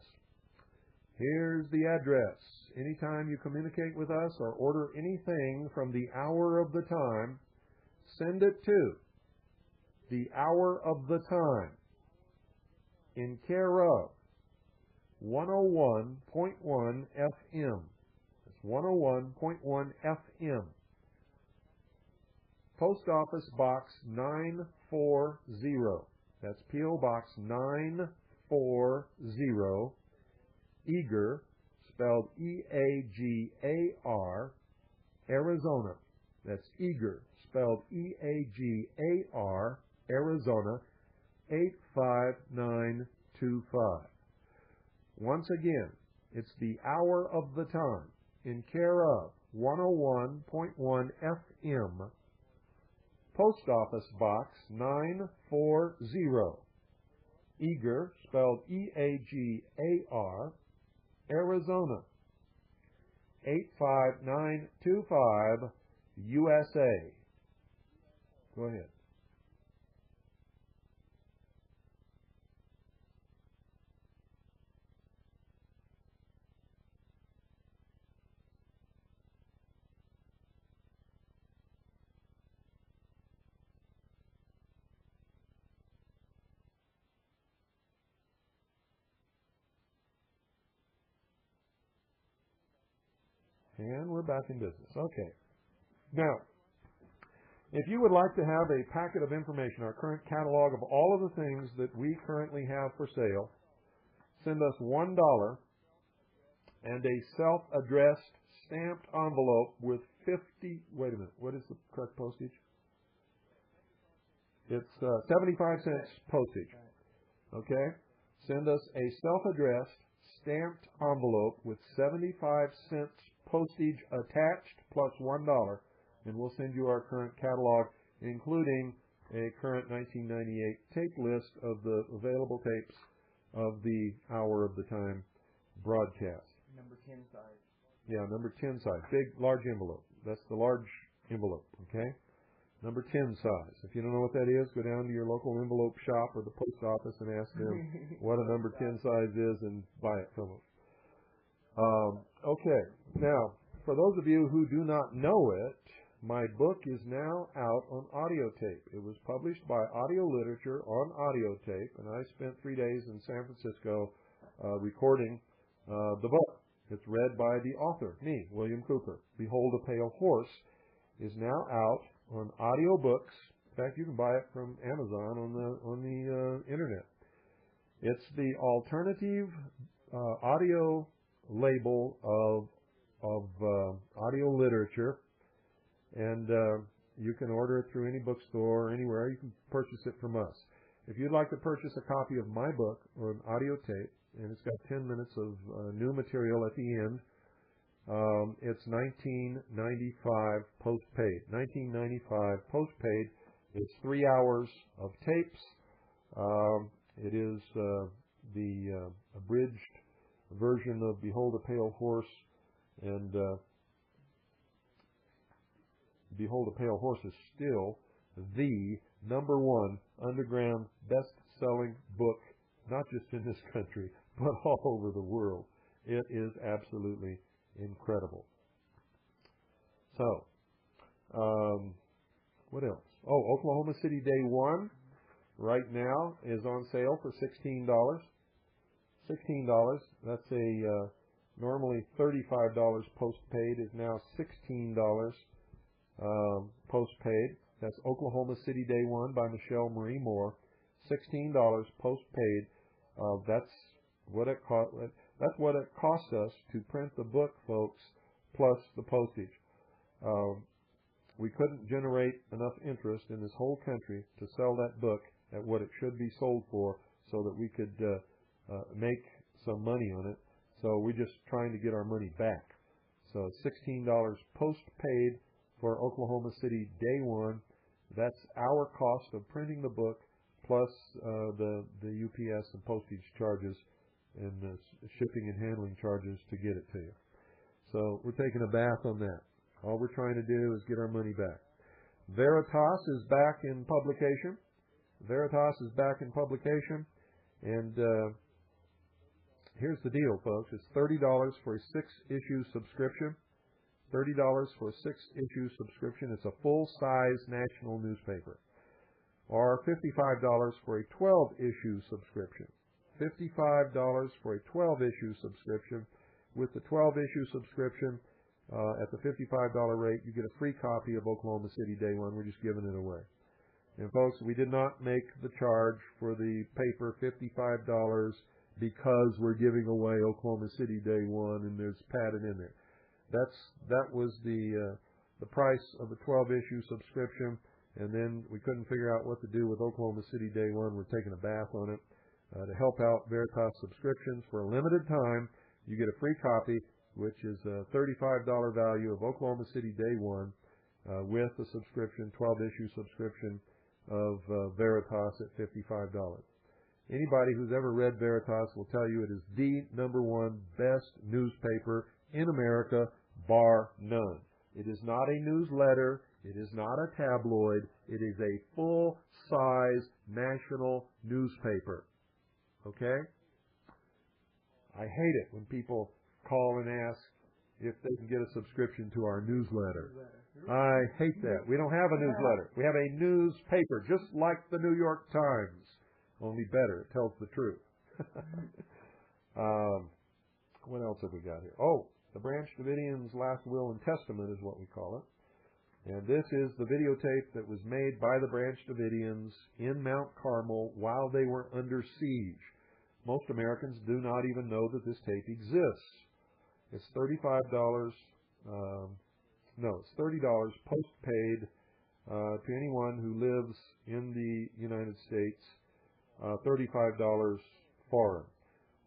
Here's the address. Anytime you communicate with us or order anything from the Hour of the Time, send it to the Hour of the Time in care of 101.1 FM. That's 101.1 FM. Post Office Box 940, That's P.O. Box 940, Eagar, spelled E-A-G-A-R, Arizona. That's Eagar, spelled E-A-G-A-R, Arizona, 85925. Once again, it's the hour of the time in care of 101.1 FM, Post Office Box 940, Eagar, spelled E-A-G-A-R, Arizona, 85925, USA. Go ahead. And we're back in business. Okay. Now, if you would like to have a packet of information, our current catalog of all of the things that we currently have for sale, send us $1 and a self-addressed stamped envelope with 50, wait a minute, what is the correct postage? It's 75 cents postage. Okay? Send us a self-addressed stamped envelope with 75 cents postage attached plus $1, and we'll send you our current catalog, including a current 1998 tape list of the available tapes of the Hour of the Time broadcast. Number 10 size. Yeah, number 10 size. Big, large envelope. That's the large envelope, okay? Number 10 size. If you don't know what that is, go down to your local envelope shop or the post office and ask them what a number 10 size is and buy it from them. Okay. Now, for those of you who do not know it, my book is now out on audio tape. It was published by Audio Literature on audio tape, and I spent 3 days in San Francisco recording the book. It's read by the author, me, William Cooper. Behold a Pale Horse is now out on audio books. In fact, you can buy it from Amazon on the internet. It's the alternative audio label of audio literature, and you can order it through any bookstore or anywhere. You can purchase it from us. If you'd like to purchase a copy of my book or an audio tape, and it's got 10 minutes of new material at the end, it's $19.95 postpaid. $19.95 postpaid. It's 3 hours of tapes. It is the abridged version of Behold a Pale Horse, and Behold a Pale Horse is still the #1 underground best-selling book, not just in this country, but all over the world. It is absolutely incredible. So, what else? Oh, Oklahoma City Day 1 right now is on sale for $16. $16. That's a normally $35 postpaid is now $16 postpaid. That's Oklahoma City Day 1 by Michelle Marie Moore. $16 postpaid. That's what it cost. That's what it costs us to print the book, folks, plus the postage. We couldn't generate enough interest in this whole country to sell that book at what it should be sold for, so that we could make some money on it. So we're just trying to get our money back. So $16 postpaid for Oklahoma City Day 1. That's our cost of printing the book, plus the UPS and postage charges and the shipping and handling charges to get it to you. So we're taking a bath on that. All we're trying to do is get our money back. Veritas is back in publication. Veritas is back in publication. And here's the deal, folks. It's $30 for a 6-issue subscription. $30 for a 6-issue subscription. It's a full-size national newspaper. Or $55 for a 12-issue subscription. $55 for a 12-issue subscription. With the 12-issue subscription, at the $55 rate, you get a free copy of Oklahoma City Day 1. We're just giving it away. And folks, we did not make the charge for the paper $55 because we're giving away Oklahoma City Day 1 and there's padded in there. That was the price of a 12-issue subscription, and then we couldn't figure out what to do with Oklahoma City Day 1. We're taking a bath on it. To help out Veritas subscriptions for a limited time, you get a free copy, which is a $35 value of Oklahoma City Day 1 with a subscription, 12-issue subscription of Veritas at $55. Anybody who's ever read Veritas will tell you it is the #1 best newspaper in America, bar none. It is not a newsletter. It is not a tabloid. It is a full-size national newspaper. Okay? I hate it when people call and ask if they can get a subscription to our newsletter. I hate that. We don't have a newsletter. We have a newspaper, just like the New York Times, only better. It tells the truth. What else have we got here? Oh, the Branch Davidians' Last Will and Testament is what we call it. And this is the videotape that was made by the Branch Davidians in Mount Carmel while they were under siege. Most Americans do not even know that this tape exists. It's $35. It's $30 post-paid to anyone who lives in the United States. $35 foreign.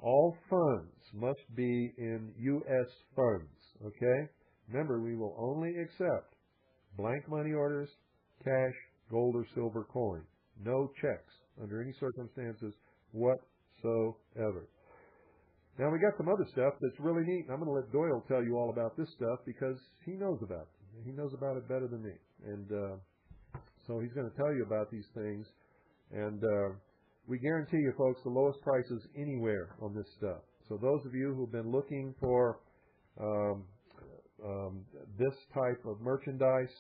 All funds must be in U.S. funds. Okay? Remember, we will only accept blank money orders, cash, gold or silver coin. No checks under any circumstances whatsoever. Now we got some other stuff that's really neat. I'm going to let Doyle tell you all about this stuff because he knows about it. He knows about it better than me. And so he's going to tell you about these things. And we guarantee you, folks, the lowest prices anywhere on this stuff. So those of you who've been looking for this type of merchandise,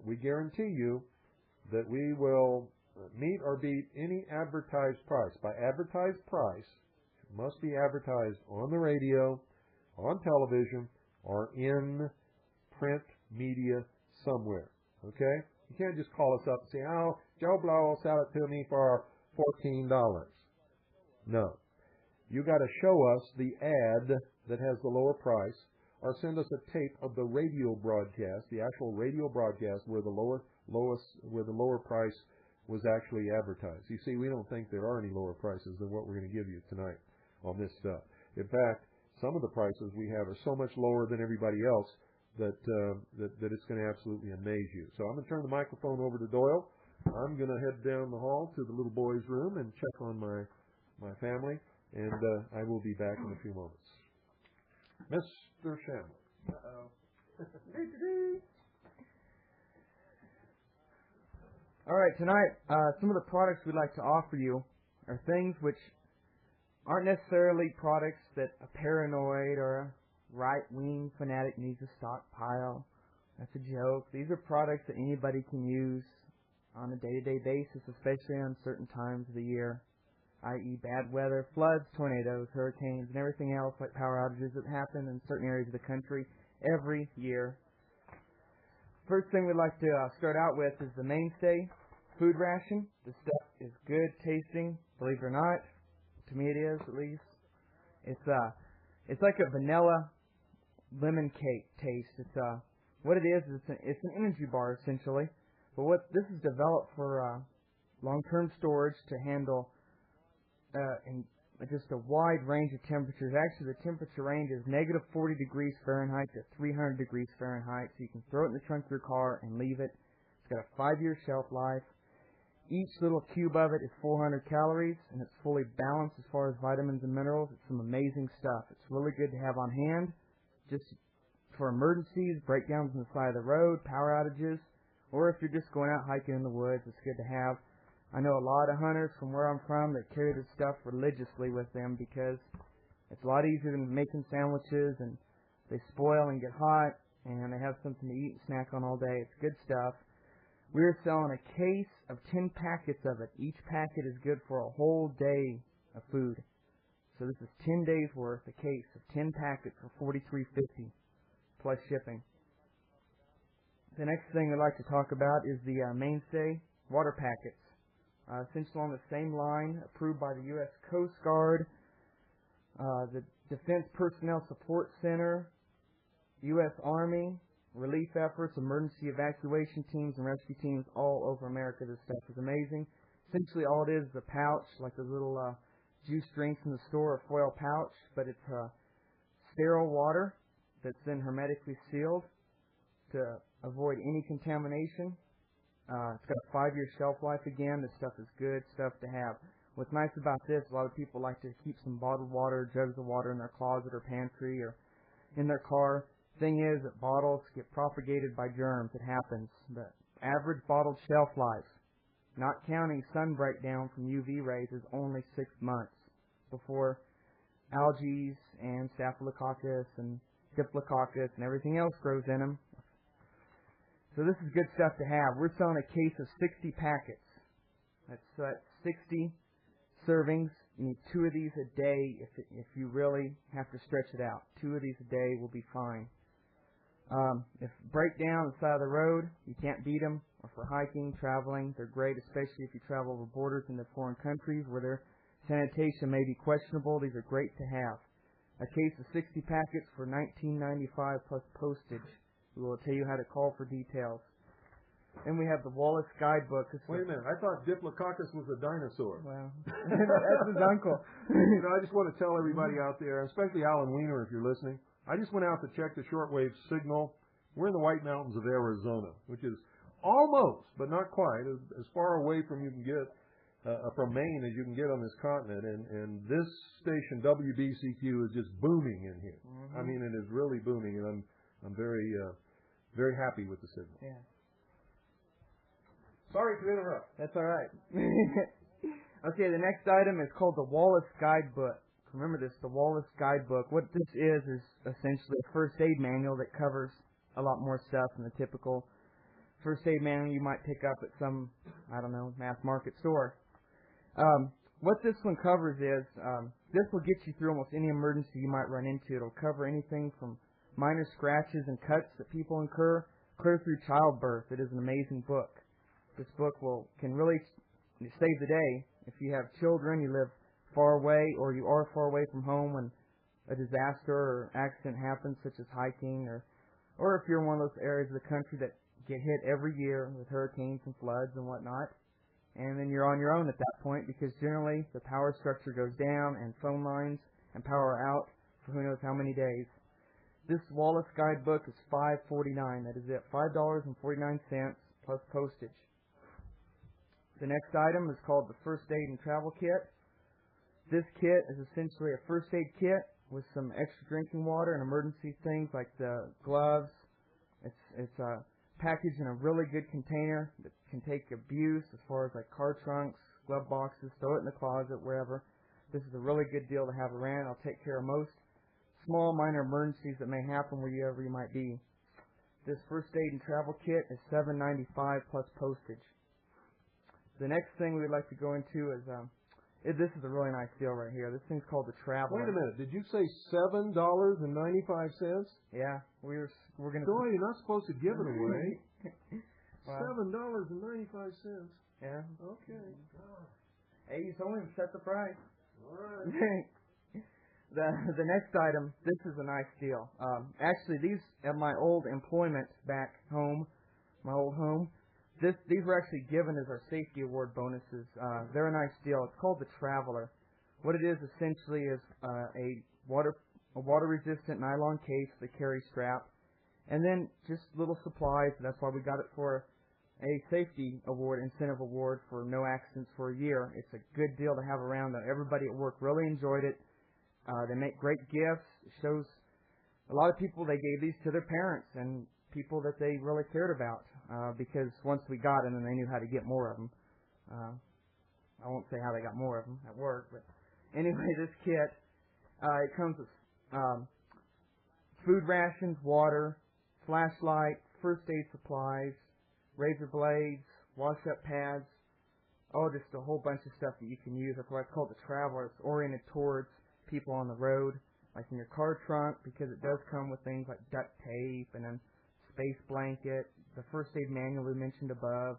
we guarantee you that we will meet or beat any advertised price. By advertised price, it must be advertised on the radio, on television, or in print media somewhere. Okay? You can't just call us up and say, oh, Joe Blow will sell it to me for $14. No. You got to show us the ad that has the lower price, or send us a tape of the radio broadcast, the actual radio broadcast where the lower price was actually advertised. You see, we don't think there are any lower prices than what we're going to give you tonight on this stuff. In fact, some of the prices we have are so much lower than everybody else that it's going to absolutely amaze you. So I'm going to turn the microphone over to Doyle. I'm going to head down the hall to the little boy's room and check on my family, and I will be back in a few moments. Mr. Shamlin. All right, tonight, some of the products we'd like to offer you are things which aren't necessarily products that a paranoid or a right-wing fanatic needs to stockpile. That's a joke. These are products that anybody can use on a day-to-day basis, especially on certain times of the year, i.e. bad weather, floods, tornadoes, hurricanes, and everything else like power outages that happen in certain areas of the country every year. First thing we'd like to start out with is the mainstay food ration. This stuff is good tasting, believe it or not. To me it is, at least. It's like a vanilla lemon cake taste. What it is it's an energy bar essentially. But what this is developed for long-term storage to handle and just a wide range of temperatures. Actually, the temperature range is negative 40 degrees Fahrenheit to 300 degrees Fahrenheit. So you can throw it in the trunk of your car and leave it. It's got a 5-year shelf life. Each little cube of it is 400 calories, and it's fully balanced as far as vitamins and minerals. It's some amazing stuff. It's really good to have on hand, just for emergencies, breakdowns on the side of the road, power outages, or if you're just going out hiking in the woods, it's good to have. I know a lot of hunters from where I'm from that carry this stuff religiously with them because it's a lot easier than making sandwiches, and they spoil and get hot, and they have something to eat and snack on all day. It's good stuff. We're selling a case of 10 packets of it. Each packet is good for a whole day of food. So this is 10 days worth, a case of 10 packets for $43.50 plus shipping. The next thing I'd like to talk about is the mainstay water packets. Essentially on the same line, approved by the U.S. Coast Guard, the Defense Personnel Support Center, U.S. Army, relief efforts, emergency evacuation teams, and rescue teams all over America. This stuff is amazing. Essentially all it is a pouch, like a little juice drinks in the store, a foil pouch, but it's sterile water that's then hermetically sealed to avoid any contamination. It's got a 5-year shelf life again. This stuff is good stuff to have. What's nice about this, a lot of people like to keep some bottled water, jugs of water in their closet or pantry or in their car. Thing is that bottles get propagated by germs. It happens. The average bottled shelf life, not counting sun breakdown from UV rays, is only 6 months before algae and staphylococcus and diplococcus and everything else grows in them. So this is good stuff to have. We're selling a case of 60 packets. That's 60 servings. You need 2 of these a day if you really have to stretch it out. 2 of these a day will be fine. If breakdown on the side of the road, you can't beat them. Or for hiking, traveling, they're great, especially if you travel over borders into foreign countries where their sanitation may be questionable. These are great to have. A case of 60 packets for $19.95 plus postage. We will tell you how to call for details. Then we have the Wallace Guidebook. Wait a minute. I thought Diplococcus was a dinosaur. Well, that's his uncle. I just want to tell everybody out there, especially Alan Weiner if you're listening, I just went out to check the shortwave signal. We're in the White Mountains of Arizona, which is almost, but not quite, as far away from you can get from Maine as you can get on this continent. And this station, WBCQ, is just booming in here. Mm-hmm. I mean, it is really booming, and I'm very very happy with the signal. Yeah. Sorry to interrupt. That's all right. Okay, the next item is called the Wallace Guidebook. Remember this, the Wallace Guidebook. What this is essentially a first aid manual that covers a lot more stuff than the typical first aid manual you might pick up at some, I don't know, mass market store. What this one covers is, this will get you through almost any emergency you might run into. It'll cover anything from minor scratches and cuts that people incur, clear through childbirth. It is an amazing book. This book can really save the day. If you have children, you live far away, or you are far away from home when a disaster or accident happens, such as hiking, or if you're in one of those areas of the country that get hit every year with hurricanes and floods and whatnot, and then you're on your own at that point because generally the power structure goes down and phone lines and power are out for who knows how many days. This Wallace Guidebook is $5.49. That is it, $5.49 plus postage. The next item is called the First Aid and Travel Kit. This kit is essentially a first aid kit with some extra drinking water and emergency things like the gloves. It's packaged in a really good container that can take abuse as far as like car trunks, glove boxes, throw it in the closet, wherever. This is a really good deal to have around. It'll take care of most small minor emergencies that may happen wherever you might be. This first aid and travel kit is $7.95 plus postage. The next thing we'd like to go into is this is a really nice deal right here. This thing's called the Traveler. Wait a minute. Did you say $7.95? Yeah, we're gonna. Boy, you're not supposed to give it away. Well, $7.95. Yeah. Okay. Hey, you told me to set the price. All right. The next item. This is a nice deal. Actually, these at my old employment back home, my old home. These were actually given as our safety award bonuses. They're a nice deal. It's called the Traveler. What it is essentially is a water-resistant nylon case with a carry strap, and then just little supplies. That's why we got it for a safety award, incentive award for no accidents for a year. It's a good deal to have around. Everybody at work really enjoyed it. They make great gifts. It shows a lot of people, they gave these to their parents and people that they really cared about. Because once we got them, then they knew how to get more of them. I won't say how they got more of them at work, but anyway, this kit, it comes with food rations, water, flashlight, first aid supplies, razor blades, wash-up pads, just a whole bunch of stuff that you can use. That's why it's called the Traveler. It's oriented towards people on the road, like in your car trunk, because it does come with things like duct tape and then space blanket, the first aid manual we mentioned above.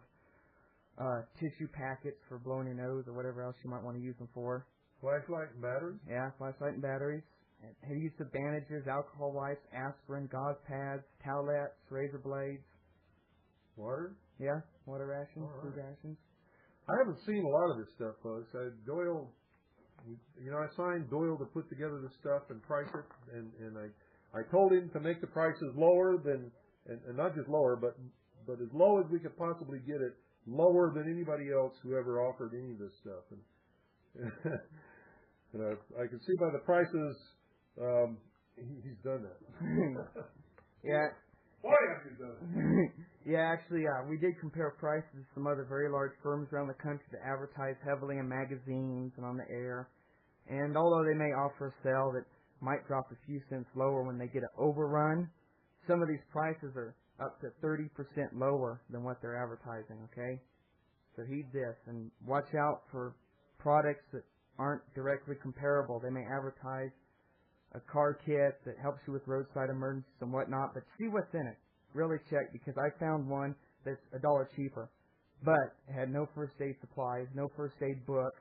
tissue packets for blowing your nose or whatever else you might want to use them for. Flashlight and batteries? Yeah, flashlight and batteries. He used of bandages, alcohol wipes, aspirin, gauze pads, towelettes, razor blades. Water? Yeah, water rations, All food right. rations. I haven't seen a lot of this stuff, folks. Doyle, I signed Doyle to put together this stuff and price it, and I told him to make the prices lower than, and not just lower, but as low as we could possibly get it, lower than anybody else who ever offered any of this stuff. And I can see by the prices, he's done that. Yeah. Why have you done it? Yeah, actually, we did compare prices to some other very large firms around the country that advertise heavily in magazines and on the air. And although they may offer a sale that might drop a few cents lower when they get an overrun, some of these prices are up to 30% lower than what they're advertising, okay? So heed this, and watch out for products that aren't directly comparable. They may advertise a car kit that helps you with roadside emergencies and whatnot, but see what's in it. Really check, because I found one that's $1 cheaper, but it had no first aid supplies, no first aid book,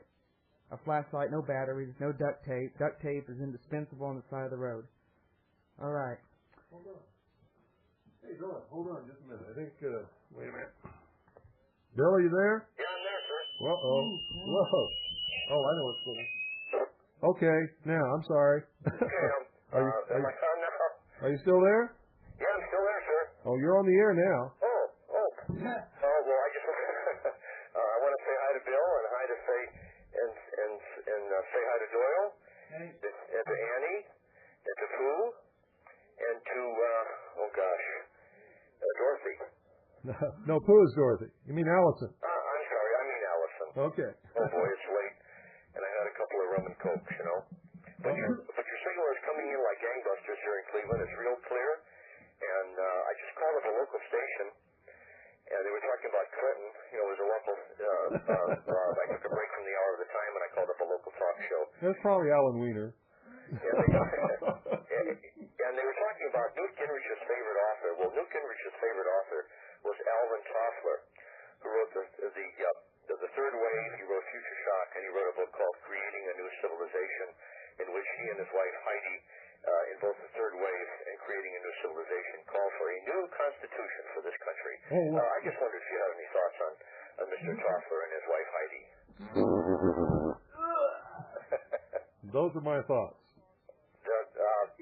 a flashlight, no batteries, no duct tape. Duct tape is indispensable on the side of the road. All right. Hold on. Hey, Bill, hold on just a minute. I think, wait a minute. Bill, are you there? Yeah, I'm there, sir. Whoa. Whoa. Oh, I know what's going on. Okay, now, I'm sorry. Okay, am I on now? Are you still there? Yeah, I'm still there, sir. Oh, you're on the air now. Oh. Well, I just I want to say hi to Bill and hi to say hi to Doyle, and to Annie, and to Pooh, and to Dorothy. No, Pooh is Dorothy. You mean Allison? I'm sorry, I mean Allison. Okay. Oh boy, it's late, and I had a couple of rum and cokes, you know. But your signal is coming in like gangbusters here in Cleveland. It's real clear, and I just called up a local station, and they were talking about Clinton. You know, it was a local. I took a break from the hour of the time, and I called up a local talk show. That's probably Alan Wiener. And they were talking about Newt Gingrich's favorite author. Well, Newt Gingrich's favorite author was Alvin Toffler, who wrote the Third Wave. He wrote Future Shock, and he wrote a book called Creating a New Civilization, in which he and his wife Heidi, in both the Third Wave and Creating a New Civilization, called for a new constitution for this country. I just wondered if you had any thoughts on Mr. Toffler and his wife Heidi. Those are my thoughts.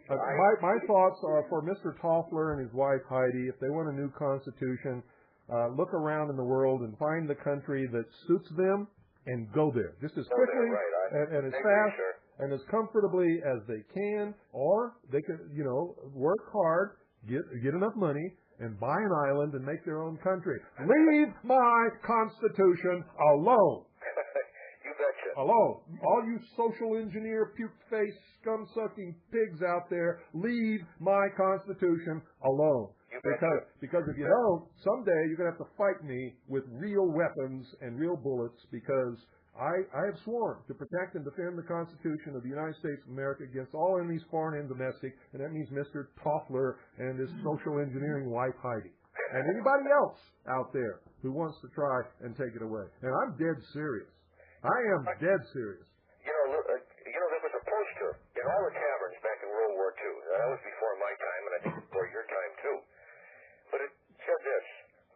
My thoughts are for Mr. Toffler and his wife Heidi. If they want a new constitution, look around in the world and find the country that suits them and go there just as quickly and as fast and as comfortably as they can, or they can, work hard, get enough money, and buy an island and make their own country. Leave my constitution alone. You betcha. Alone. All you social engineer, puke-faced, scum-sucking pigs out there, leave my constitution alone. Because if you don't, someday you're going to have to fight me with real weapons and real bullets, because I have sworn to protect and defend the Constitution of the United States of America against all enemies, foreign and domestic, and that means Mr. Toffler and his social engineering wife, Heidi. And anybody else out there who wants to try and take it away. And I'm dead serious. I am dead serious. There was a poster in all the taverns back in World War II. That was before my time, and I think before your time, too. But it said this: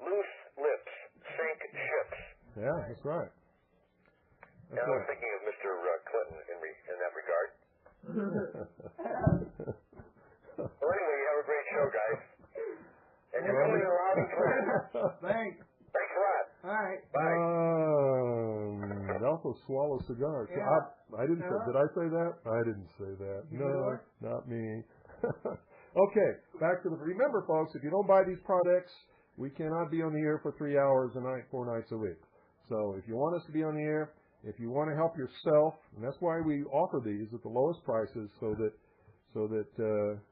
loose lips sink ships. Yeah, that's right. And I was thinking of Mr. Clinton in that regard. Well, anyway, you have a great show, guys. And you're coming around and clear. Thanks. Thanks a lot. All right. Bye. It also swallows cigars. Yeah. I didn't say. Did I say that? I didn't say that. No, not me. Okay, back to remember, folks, if you don't buy these products, we cannot be on the air for 3 hours a night, 4 nights a week. So if you want us to be on the air, if you want to help yourself, and that's why we offer these at the lowest prices, so that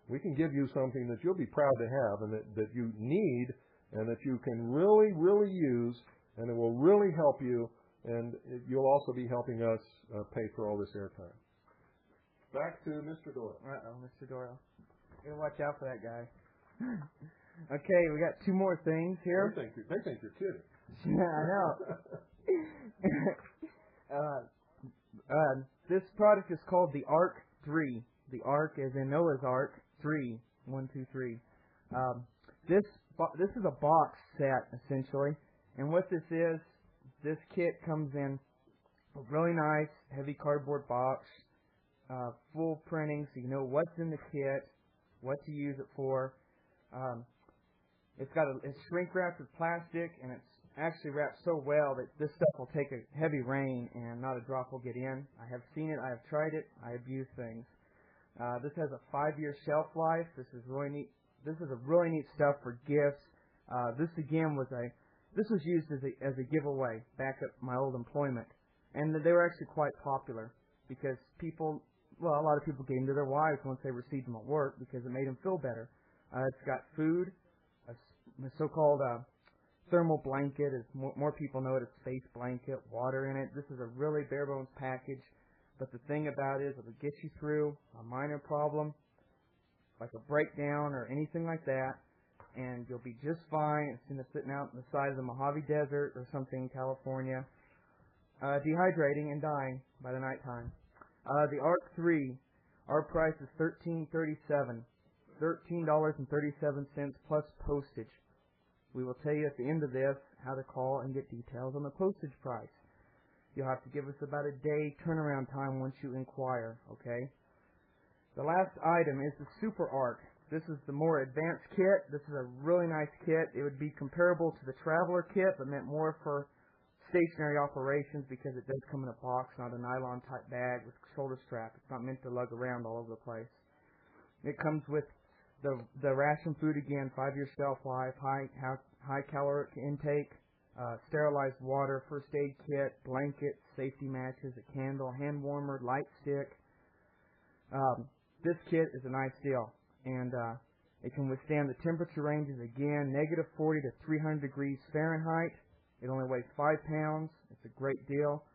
we can give you something that you'll be proud to have, and that you need, and that you can really, really use, and it will really help you, and you'll also be helping us pay for all this airtime. Back to Mr. Doyle. Mr. Doyle. You gotta watch out for that guy. Okay, we got 2 more things here. They think you're kidding. This product is called the Ark 3. The Ark as in Noah's Ark 3. 1, 2, 3. This is a box set essentially, and what this is, this kit comes in a really nice heavy cardboard box, full printing, so you know what's in the kit, what to use it for. It's shrink wrapped with plastic, and it's actually wrapped so well that this stuff will take a heavy rain and not a drop will get in. I have seen it, I have tried it, I have used things. This has a 5-year shelf life. This is really neat. This is a really neat stuff for gifts. This again was used as a giveaway back at my old employment, and they were actually quite popular because a lot of people gave them to their wives once they received them at work because it made them feel better. It's got food, a so-called thermal blanket, as more people know it, a space blanket, water in it. This is a really bare bones package, but the thing about it is it'll get you through a minor problem, like a breakdown or anything like that, and you'll be just fine instead of sitting out on the side of the Mojave Desert or something in California, dehydrating and dying by the nighttime. The Ark 3, our price is $13.37 plus postage. We will tell you at the end of this how to call and get details on the postage price. You'll have to give us about a day turnaround time once you inquire, okay? The last item is the Super Ark. This is the more advanced kit. This is a really nice kit. It would be comparable to the Traveler kit, but meant more for stationary operations because it does come in a box, not a nylon type bag with shoulder strap. It's not meant to lug around all over the place. It comes with the ration food again, 5-year shelf life, high caloric intake, sterilized water, first aid kit, blankets, safety matches, a candle, hand warmer, light stick. This kit is a nice deal, and it can withstand the temperature ranges again, -40 to 300 degrees Fahrenheit. It only weighs 5 pounds. It's a great deal.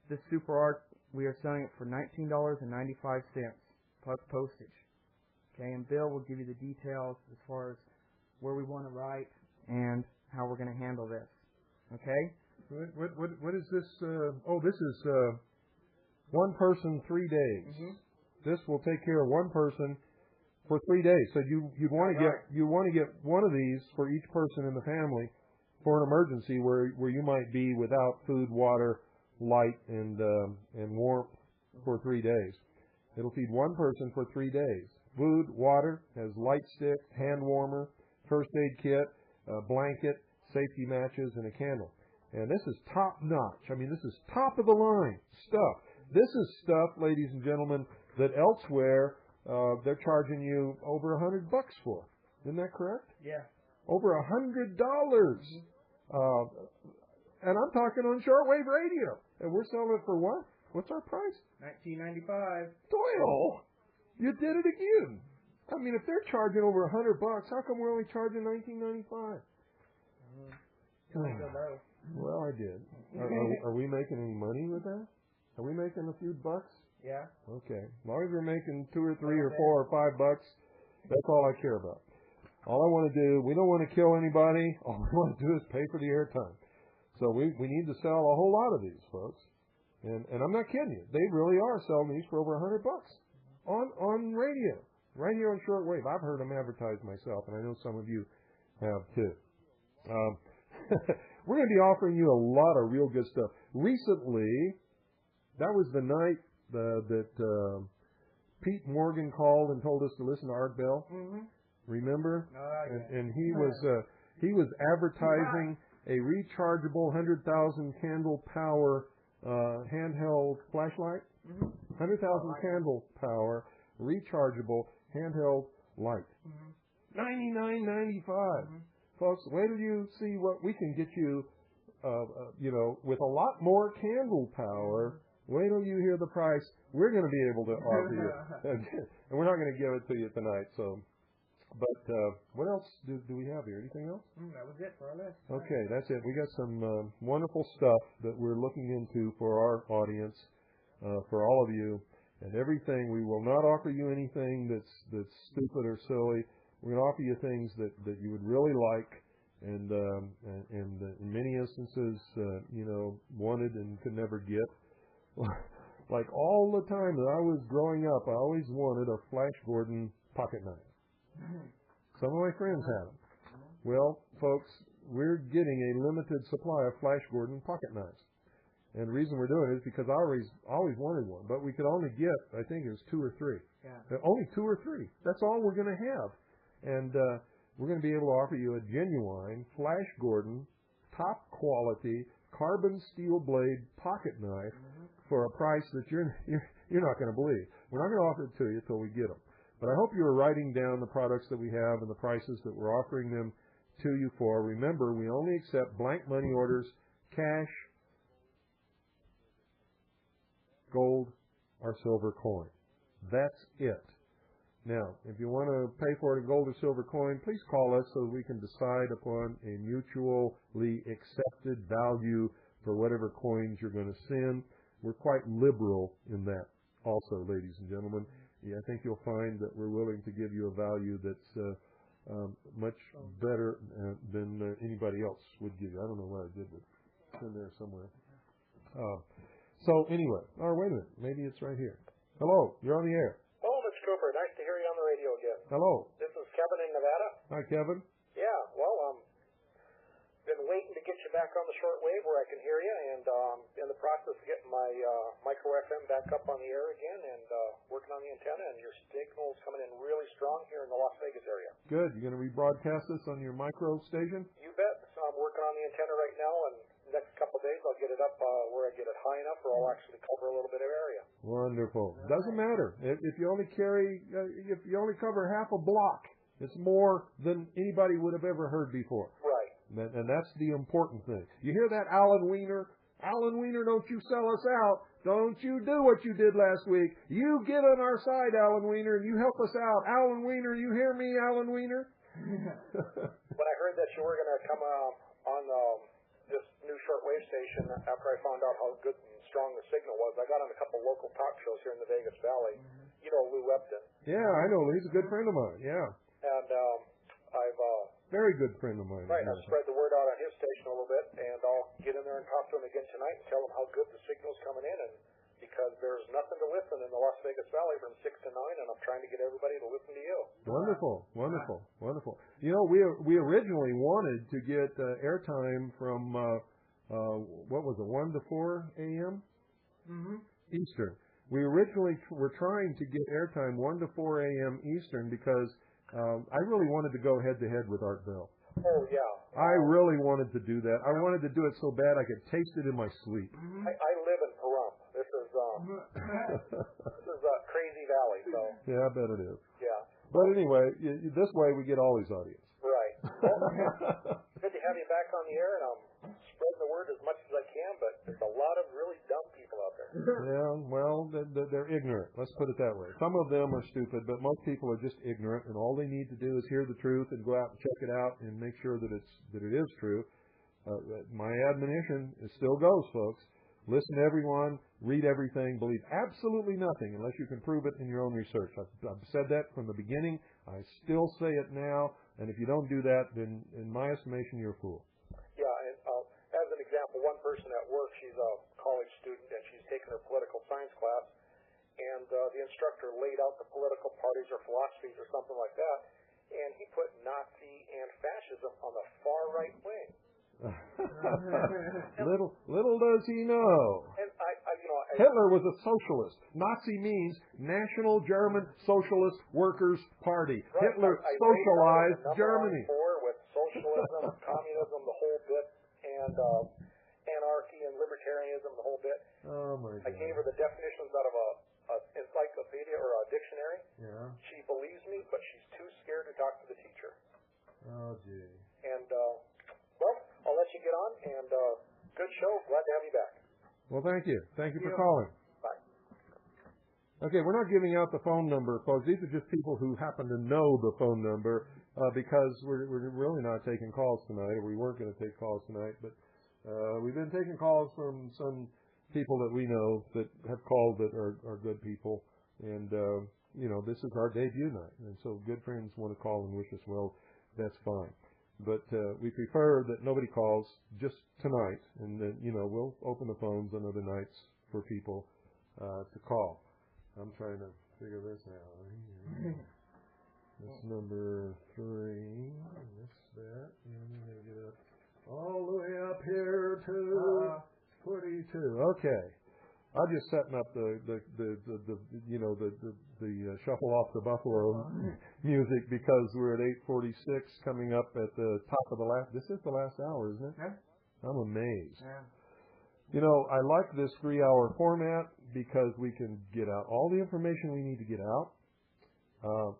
This Super Ark, we are selling it for $19.95 plus postage. Okay, and Bill will give you the details as far as where we want to write and how we're going to handle this. Okay? What is this? This is one person, 3 days. Mm-hmm. This will take care of one person for 3 days. So you want to get one of these for each person in the family for an emergency where you might be without food, water, light, and warmth for 3 days. It'll feed one person for 3 days. Food, water, has light stick, hand warmer, first aid kit, a blanket, safety matches, and a candle. And this is top notch. I mean, this is top of the line stuff. This is stuff, ladies and gentlemen, that elsewhere they're charging you over $100 for. Isn't that correct? Yeah. Over $100. And I'm talking on shortwave radio. And we're selling it for what? What's our price? $19.95. Doyle, you did it again. I mean, if they're charging over $100, how come we're only charging $19.95? Well, I did. Are we making any money with that? Are we making a few bucks? Yeah. Okay. As long as we're making 2 or 3 or 4 or $5, that's all I care about. All I want to do, we don't want to kill anybody. All we want to do is pay for the airtime. So we need to sell a whole lot of these, folks. And I'm not kidding you. They really are selling these for over $100 on radio. Right here on shortwave. I've heard them advertised myself, and I know some of you have too. We're going to be offering you a lot of real good stuff. Recently, that was the night that Pete Morgan called and told us to listen to Art Bell. Mm-hmm. Remember? And he was advertising a rechargeable 100,000 candle power handheld flashlight. Mm-hmm. 100,000 candle power rechargeable handheld light. Mm-hmm. $99.95. Mm-hmm. Folks, wait till you see what we can get you, with a lot more candle power. Wait till you hear the price we're going to be able to offer you. And we're not going to give it to you tonight. So, but what else do we have here? Anything else? That was it for our list. Okay, that's it. We got some wonderful stuff that we're looking into for our audience, for all of you. And everything, we will not offer you anything that's stupid or silly. We're going to offer you things that you would really like and in many instances, wanted and could never get. Like all the time that I was growing up, I always wanted a Flash Gordon pocket knife. Some of my friends had them. Well, folks, we're getting a limited supply of Flash Gordon pocket knives. And the reason we're doing it is because I always wanted one, but we could only get, I think it was 2 or 3. Yeah. Only 2 or 3. That's all we're going to have. And we're going to be able to offer you a genuine Flash Gordon, top quality, carbon steel blade pocket knife for a price that you're not going to believe. We're not going to offer it to you until we get them. But I hope you're writing down the products that we have and the prices that we're offering them to you for. Remember, we only accept blank money orders, cash, gold, or silver coin. That's it. Now, if you want to pay for it in gold or silver coin, please call us so we can decide upon a mutually accepted value for whatever coins you're going to send. We're quite liberal in that also, ladies and gentlemen. Yeah, I think you'll find that we're willing to give you a value that's much better than anybody else would give you. I don't know what I did with it. It's in there somewhere. So anyway, wait a minute. Maybe it's right here. Hello, you're on the air. Hello, Mr. Cooper. Nice to hear you on the radio again. Hello. This is Kevin in Nevada. Hi, Kevin. Yeah, well, been waiting to get you back on the shortwave where I can hear you, and in the process of getting my micro FM back up on the air again, and working on the antenna, and your signal's coming in really strong here in the Las Vegas area. Good. You're going to rebroadcast this on your micro station? You bet. So I'm working on the antenna right now, and next couple of days I'll get it up where I get it high enough where I'll actually cover a little bit of area. Wonderful. Doesn't matter. If you only cover half a block, it's more than anybody would have ever heard before. Right. And that's the important thing. You hear that, Alan Weiner? Alan Weiner, don't you sell us out. Don't you do what you did last week. You get on our side, Alan Weiner, and you help us out. Alan Weiner, you hear me, Alan Weiner? When I heard that you were going to come on this new shortwave station after I found out how good and strong the signal was, I got on a couple local talk shows here in the Vegas Valley. You know Lou Upton. Yeah, I know. He's a good friend of mine, yeah. And I've... Very good friend of mine. Right, I've spread the word out on his station a little bit, and I'll get in there and talk to him again tonight and tell him how good the signal's coming in, and because there's nothing to listen in the Las Vegas Valley from 6 to 9, and I'm trying to get everybody to listen to you. Wonderful, wonderful, wonderful. You know, we originally wanted to get airtime from, what was it, 1 to 4 a.m.? Eastern. We originally were trying to get airtime 1 to 4 a.m. Eastern because I really wanted to go head-to-head with Art Bell. Oh, yeah. I really wanted to do that. I wanted to do it so bad I could taste it in my sleep. I live in Pahrump. This is Crazy Valley, so. Yeah, I bet it is. Yeah. But anyway, this way we get all his audience. Right. Well, good to have you back on the air, and I'm spreading the word as much as I can, but there's a lot of really dumb people out there. Yeah, well, they're ignorant. Let's put it that way. Some of them are stupid, but most people are just ignorant, and all they need to do is hear the truth and go out and check it out and make sure that it is true. My admonition, it still goes, folks. Listen to everyone, read everything, believe absolutely nothing unless you can prove it in your own research. I've said that from the beginning. I still say it now, and if you don't do that, then in my estimation, you're a fool. Yeah, and as an example, one person at work, she's a college student, and she's taking her political science class, and the instructor laid out the political parties or philosophies or something like that, and he put Nazi and fascism on the far right wing. little does he know. And Hitler was a socialist. Nazi means National German Socialist Workers' Party. Right, Hitler socialized Germany. With socialism, communism, the whole bit, and anarchy and libertarianism, the whole bit. Oh my God! I gave her the definitions out of a encyclopedia or a dictionary. Yeah. She believes me, but she's too scared to talk to the teacher. Oh gee. And well, I'll let you get on, and good show. Glad to have you back. Well, thank you. Thank you for calling. Bye. Okay, we're not giving out the phone number, folks. These are just people who happen to know the phone number because we're really not taking calls tonight, or we weren't going to take calls tonight. But we've been taking calls from some people that we know that have called that are good people. And, this is our debut night. And so good friends want to call and wish us well. That's fine. But we prefer that nobody calls just tonight, and then, we'll open the phones on other nights for people to call. I'm trying to figure this out. That's number 3. That's that. And I'm going to get it all the way up here to 42. Okay. I'm just setting up the shuffle off the buffalo music because we're at 8:46, coming up at the top of the last. This is the last hour, isn't it? Yeah. I'm amazed. Yeah. I like this 3-hour format because we can get out all the information we need to get out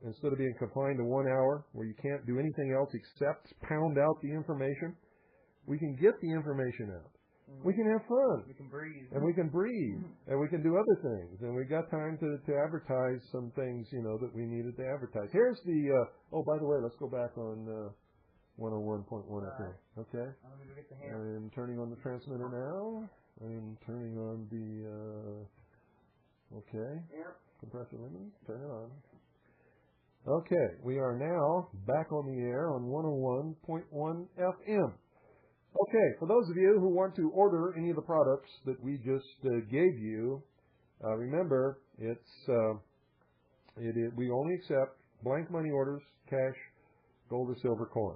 instead of being confined to 1 hour where you can't do anything else except pound out the information. We can get the information out. We can have fun. We can breathe. And we can breathe. And we can do other things. And we got time to advertise some things, that we needed to advertise. Here's the, by the way, let's go back on 101.1 FM. Okay? I'm turning on the transmitter now. I'm turning on the, compressor limit. Turn it on. Okay, we are now back on the air on 101.1 FM. Okay, for those of you who want to order any of the products that we just gave you, remember we only accept blank money orders, cash, gold or silver coin,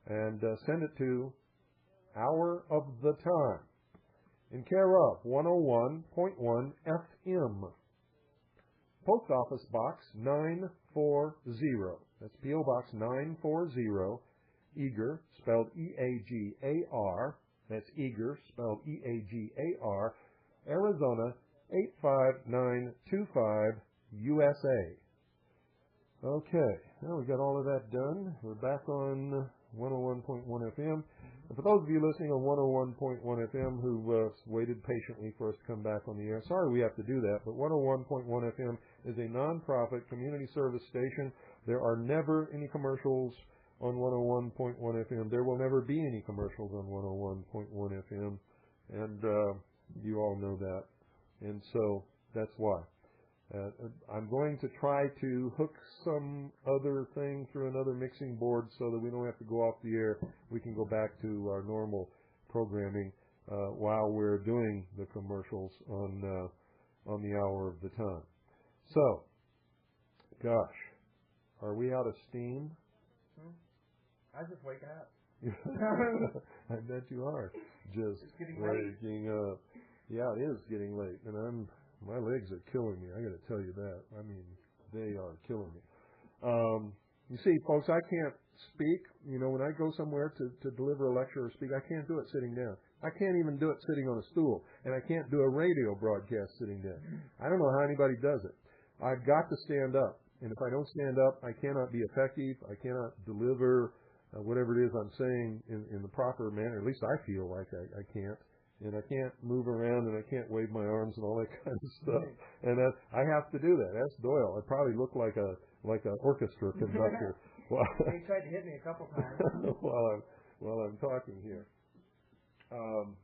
and send it to Hour of the Time in care of 101.1 FM, Post Office Box 940. That's P.O. Box 940. Eager, spelled E-A-G-A-R. That's Eager, spelled E-A-G-A-R. Arizona 85925, USA. Okay, now we got all of that done. We're back on 101.1 FM. And for those of you listening on 101.1 FM who waited patiently for us to come back on the air, sorry we have to do that, but 101.1 FM is a non-profit community service station. There are never any commercials on 101.1 FM. There will never be any commercials on 101.1 FM, and you all know that. And so that's why. I'm going to try to hook some other thing through another mixing board so that we don't have to go off the air. We can go back to our normal programming while we're doing the commercials on the Hour of the Time. So, gosh, are we out of steam? I was just waking up. I bet you are. Just waking up. Yeah, it is getting late, and my legs are killing me. I got to tell you that. I mean, they are killing me. You see, folks, I can't speak. When I go somewhere to deliver a lecture or speak, I can't do it sitting down. I can't even do it sitting on a stool, and I can't do a radio broadcast sitting down. I don't know how anybody does it. I've got to stand up, and if I don't stand up, I cannot be effective. I cannot deliver whatever it is I'm saying in the proper manner. At least I feel like I can't. And I can't move around, and I can't wave my arms and all that kind of stuff. And I have to do that. That's Doyle. I probably look like an orchestra conductor. He tried to hit me a couple times. while I'm talking here.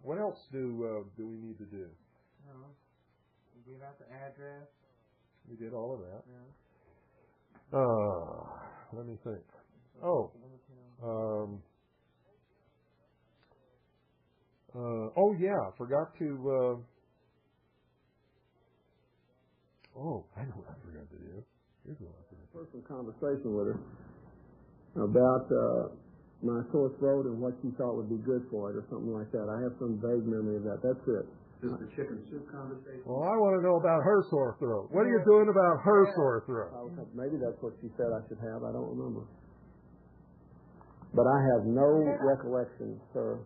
What else do we need to do? We gave out the address. We did all of that. Yeah. Let me think. Forgot to. I know what I forgot to do. Here's what I forgot to do. Personal conversation with her about my sore throat and what she thought would be good for it or something like that. I have some vague memory of that. That's it. Just the chicken soup conversation? Well, I want to know about her sore throat. What are you doing about her sore throat? Maybe that's what she said I should have. I don't remember. But I have no recollection, sir,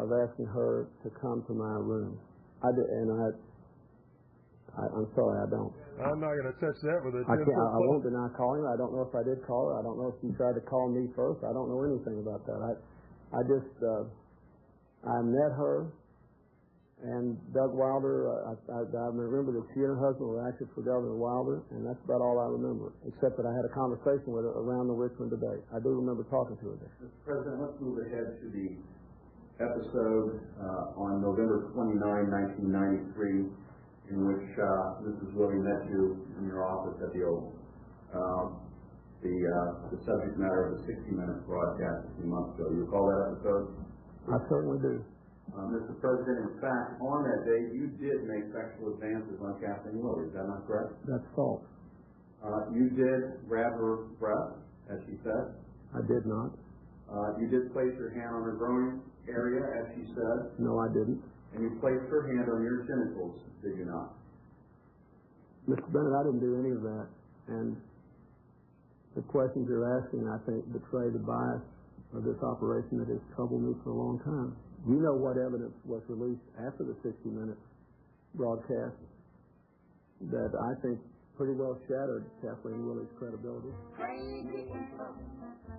of asking her to come to my room. I'm sorry, I don't. I'm not going to touch that with a 10-foot I won't deny calling her. I don't know if I did call her. I don't know if she tried to call me first. I don't know anything about that. I met her and Doug Wilder. I remember that she and her husband were active for Governor Wilder, and that's about all I remember, except that I had a conversation with her around the Richmond debate. I do remember talking to her there. Mr. President, let's move ahead to the episode on November 29, 1993, in which Mrs. Willie met you in your office at the Oval. the subject matter of the 60-minute broadcast a few months ago. You recall that episode? I certainly do. Mr. President, in fact, on that day, you did make sexual advances on Kathleen Willard. Is that not correct? That's false. You did grab her breast, as she said. I did not. You did place your hand on her groin area, as she said. No, I didn't. And you placed her hand on your genitals, did you not? Mr. Bennett, I didn't do any of that. And the questions you're asking, I think, betray the bias of this operation that has troubled me for a long time. You know what evidence was released after the 60-minute broadcast that I think pretty well shattered Kathleen Willard's credibility. Crazy people,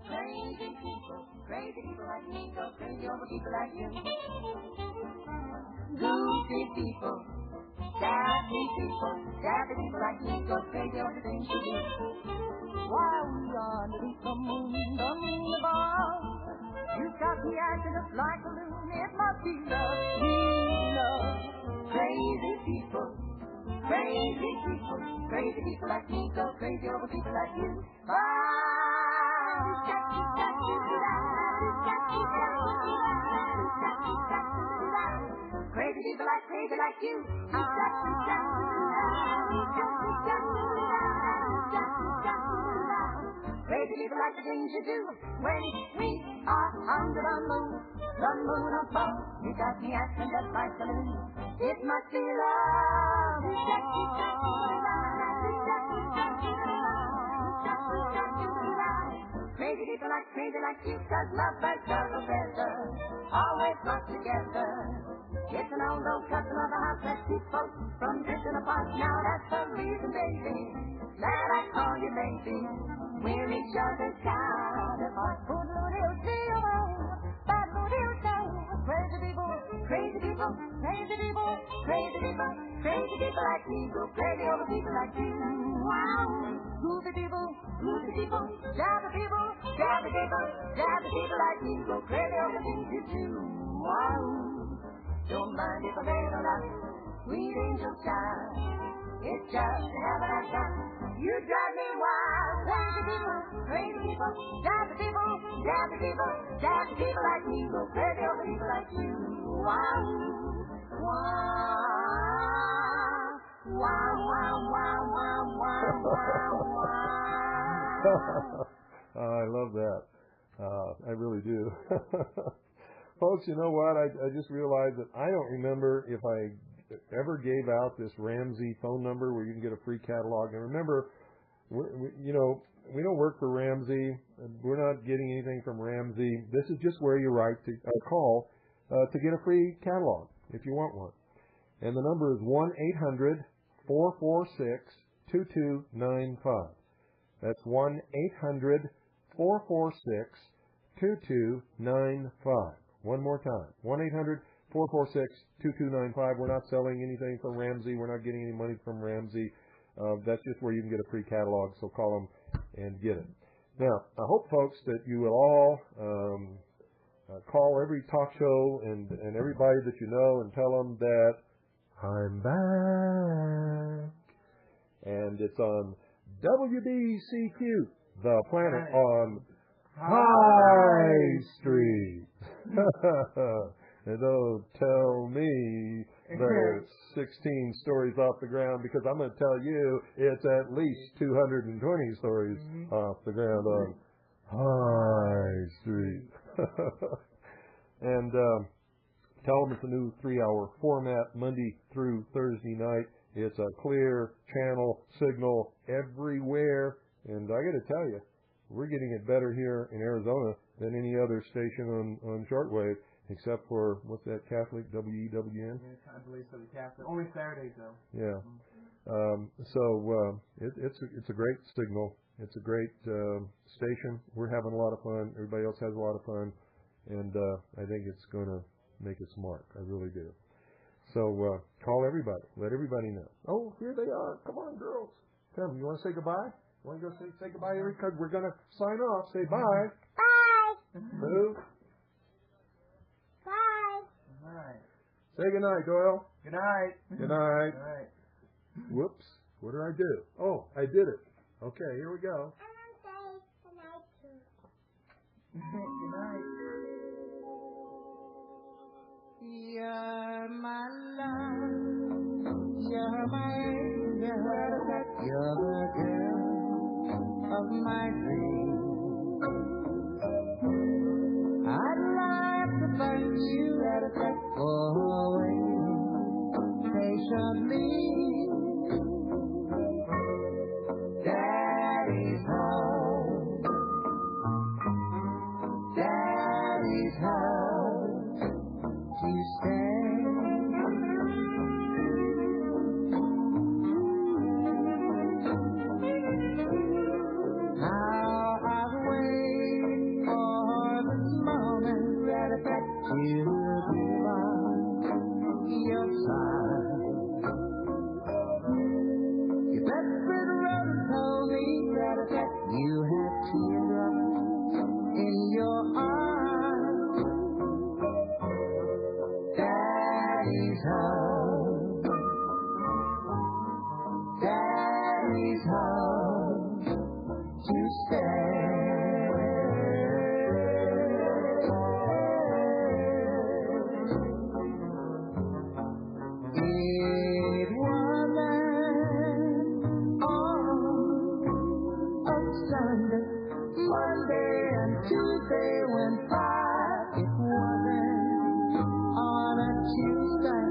crazy people, crazy people like me go crazy over people like you. Goofy people, daffy people like me go crazy over things you do. While we are underneath the moon above, you got me acting just like a loon. It must be love, crazy people, crazy people, crazy people like me go crazy over people like you. Crazy people like you. Crazy people like the things you do when we are under the moon above. You got me acting just like a loon. It must be love. Crazy like you, 'cause love like double feather, always luck together. It's an old custom of the house that keeps folks from drifting apart. Now that's the reason, baby, that I call you baby. We're each other's counterpart. Crazy people, crazy people, crazy people, crazy people, crazy people like me go crazy over people like you. Wow, goofy people, jabby people, jabby people like me go crazy over things you do. Wow, don't mind if I made a lot, sweet angel child. It's just a habit I got. You drive me wild. Crazy people, jabby people like me go crazy over people like you. Wow, wow, wow. I love that. I really do. Folks, you know what? I just realized that I don't remember if I ever gave out this Ramsey phone number where you can get a free catalog. And remember, we don't work for Ramsey. We're not getting anything from Ramsey. This is just where you write to call to get a free catalog if you want one. And the number is 1-800-446-2295. That's 1-800-446-2295. One more time. 1-800-446-2295. We're not selling anything from Ramsey. We're not getting any money from Ramsey. That's just where you can get a free catalog, so call them and get it. Now, I hope, folks, that you will all call every talk show and everybody that you know and tell them that I'm back. And it's on WBCQ, the planet on High Street. And don't tell me that it's 16 stories off the ground, because I'm going to tell you it's at least 220 stories off the ground on High Street. And tell them it's a new 3-hour format, Monday through Thursday night. It's a clear channel signal everywhere. And I got to tell you, we're getting it better here in Arizona than any other station on shortwave. Except for, what's that, Catholic, WEWN? Yes, I believe so, the Catholic. Only Saturdays, though. Yeah. It's a great signal. It's a great station. We're having a lot of fun. Everybody else has a lot of fun. And I think it's going to make its mark. I really do. So call everybody. Let everybody know. Oh, here they are. Come on, girls. Come, you want to say goodbye? Want to go say goodbye, because we're going to sign off. Say bye. Bye. Move. Bye. All right. Say good night, Doyle. Good night. Good night. All right. Whoops. What did I do? Oh, I did it. Okay, here we go. I'm on stage. Good night. You're my love, you're my angel, you're the girl of my dreams. I'd like to thank you for waiting patiently. Daddy's home, Daddy's home to stay. Now I've waited for this moment to give up your side. Your best friend wrote and told me you had teardrops in your eyes. Daddy's home, Daddy's home to stay. It wasn't on a Sunday, Monday and Tuesday went by. It wasn't on a Tuesday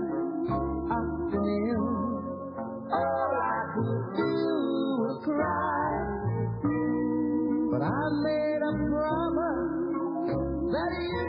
afternoon. All I could do was cry. But I made a promise that you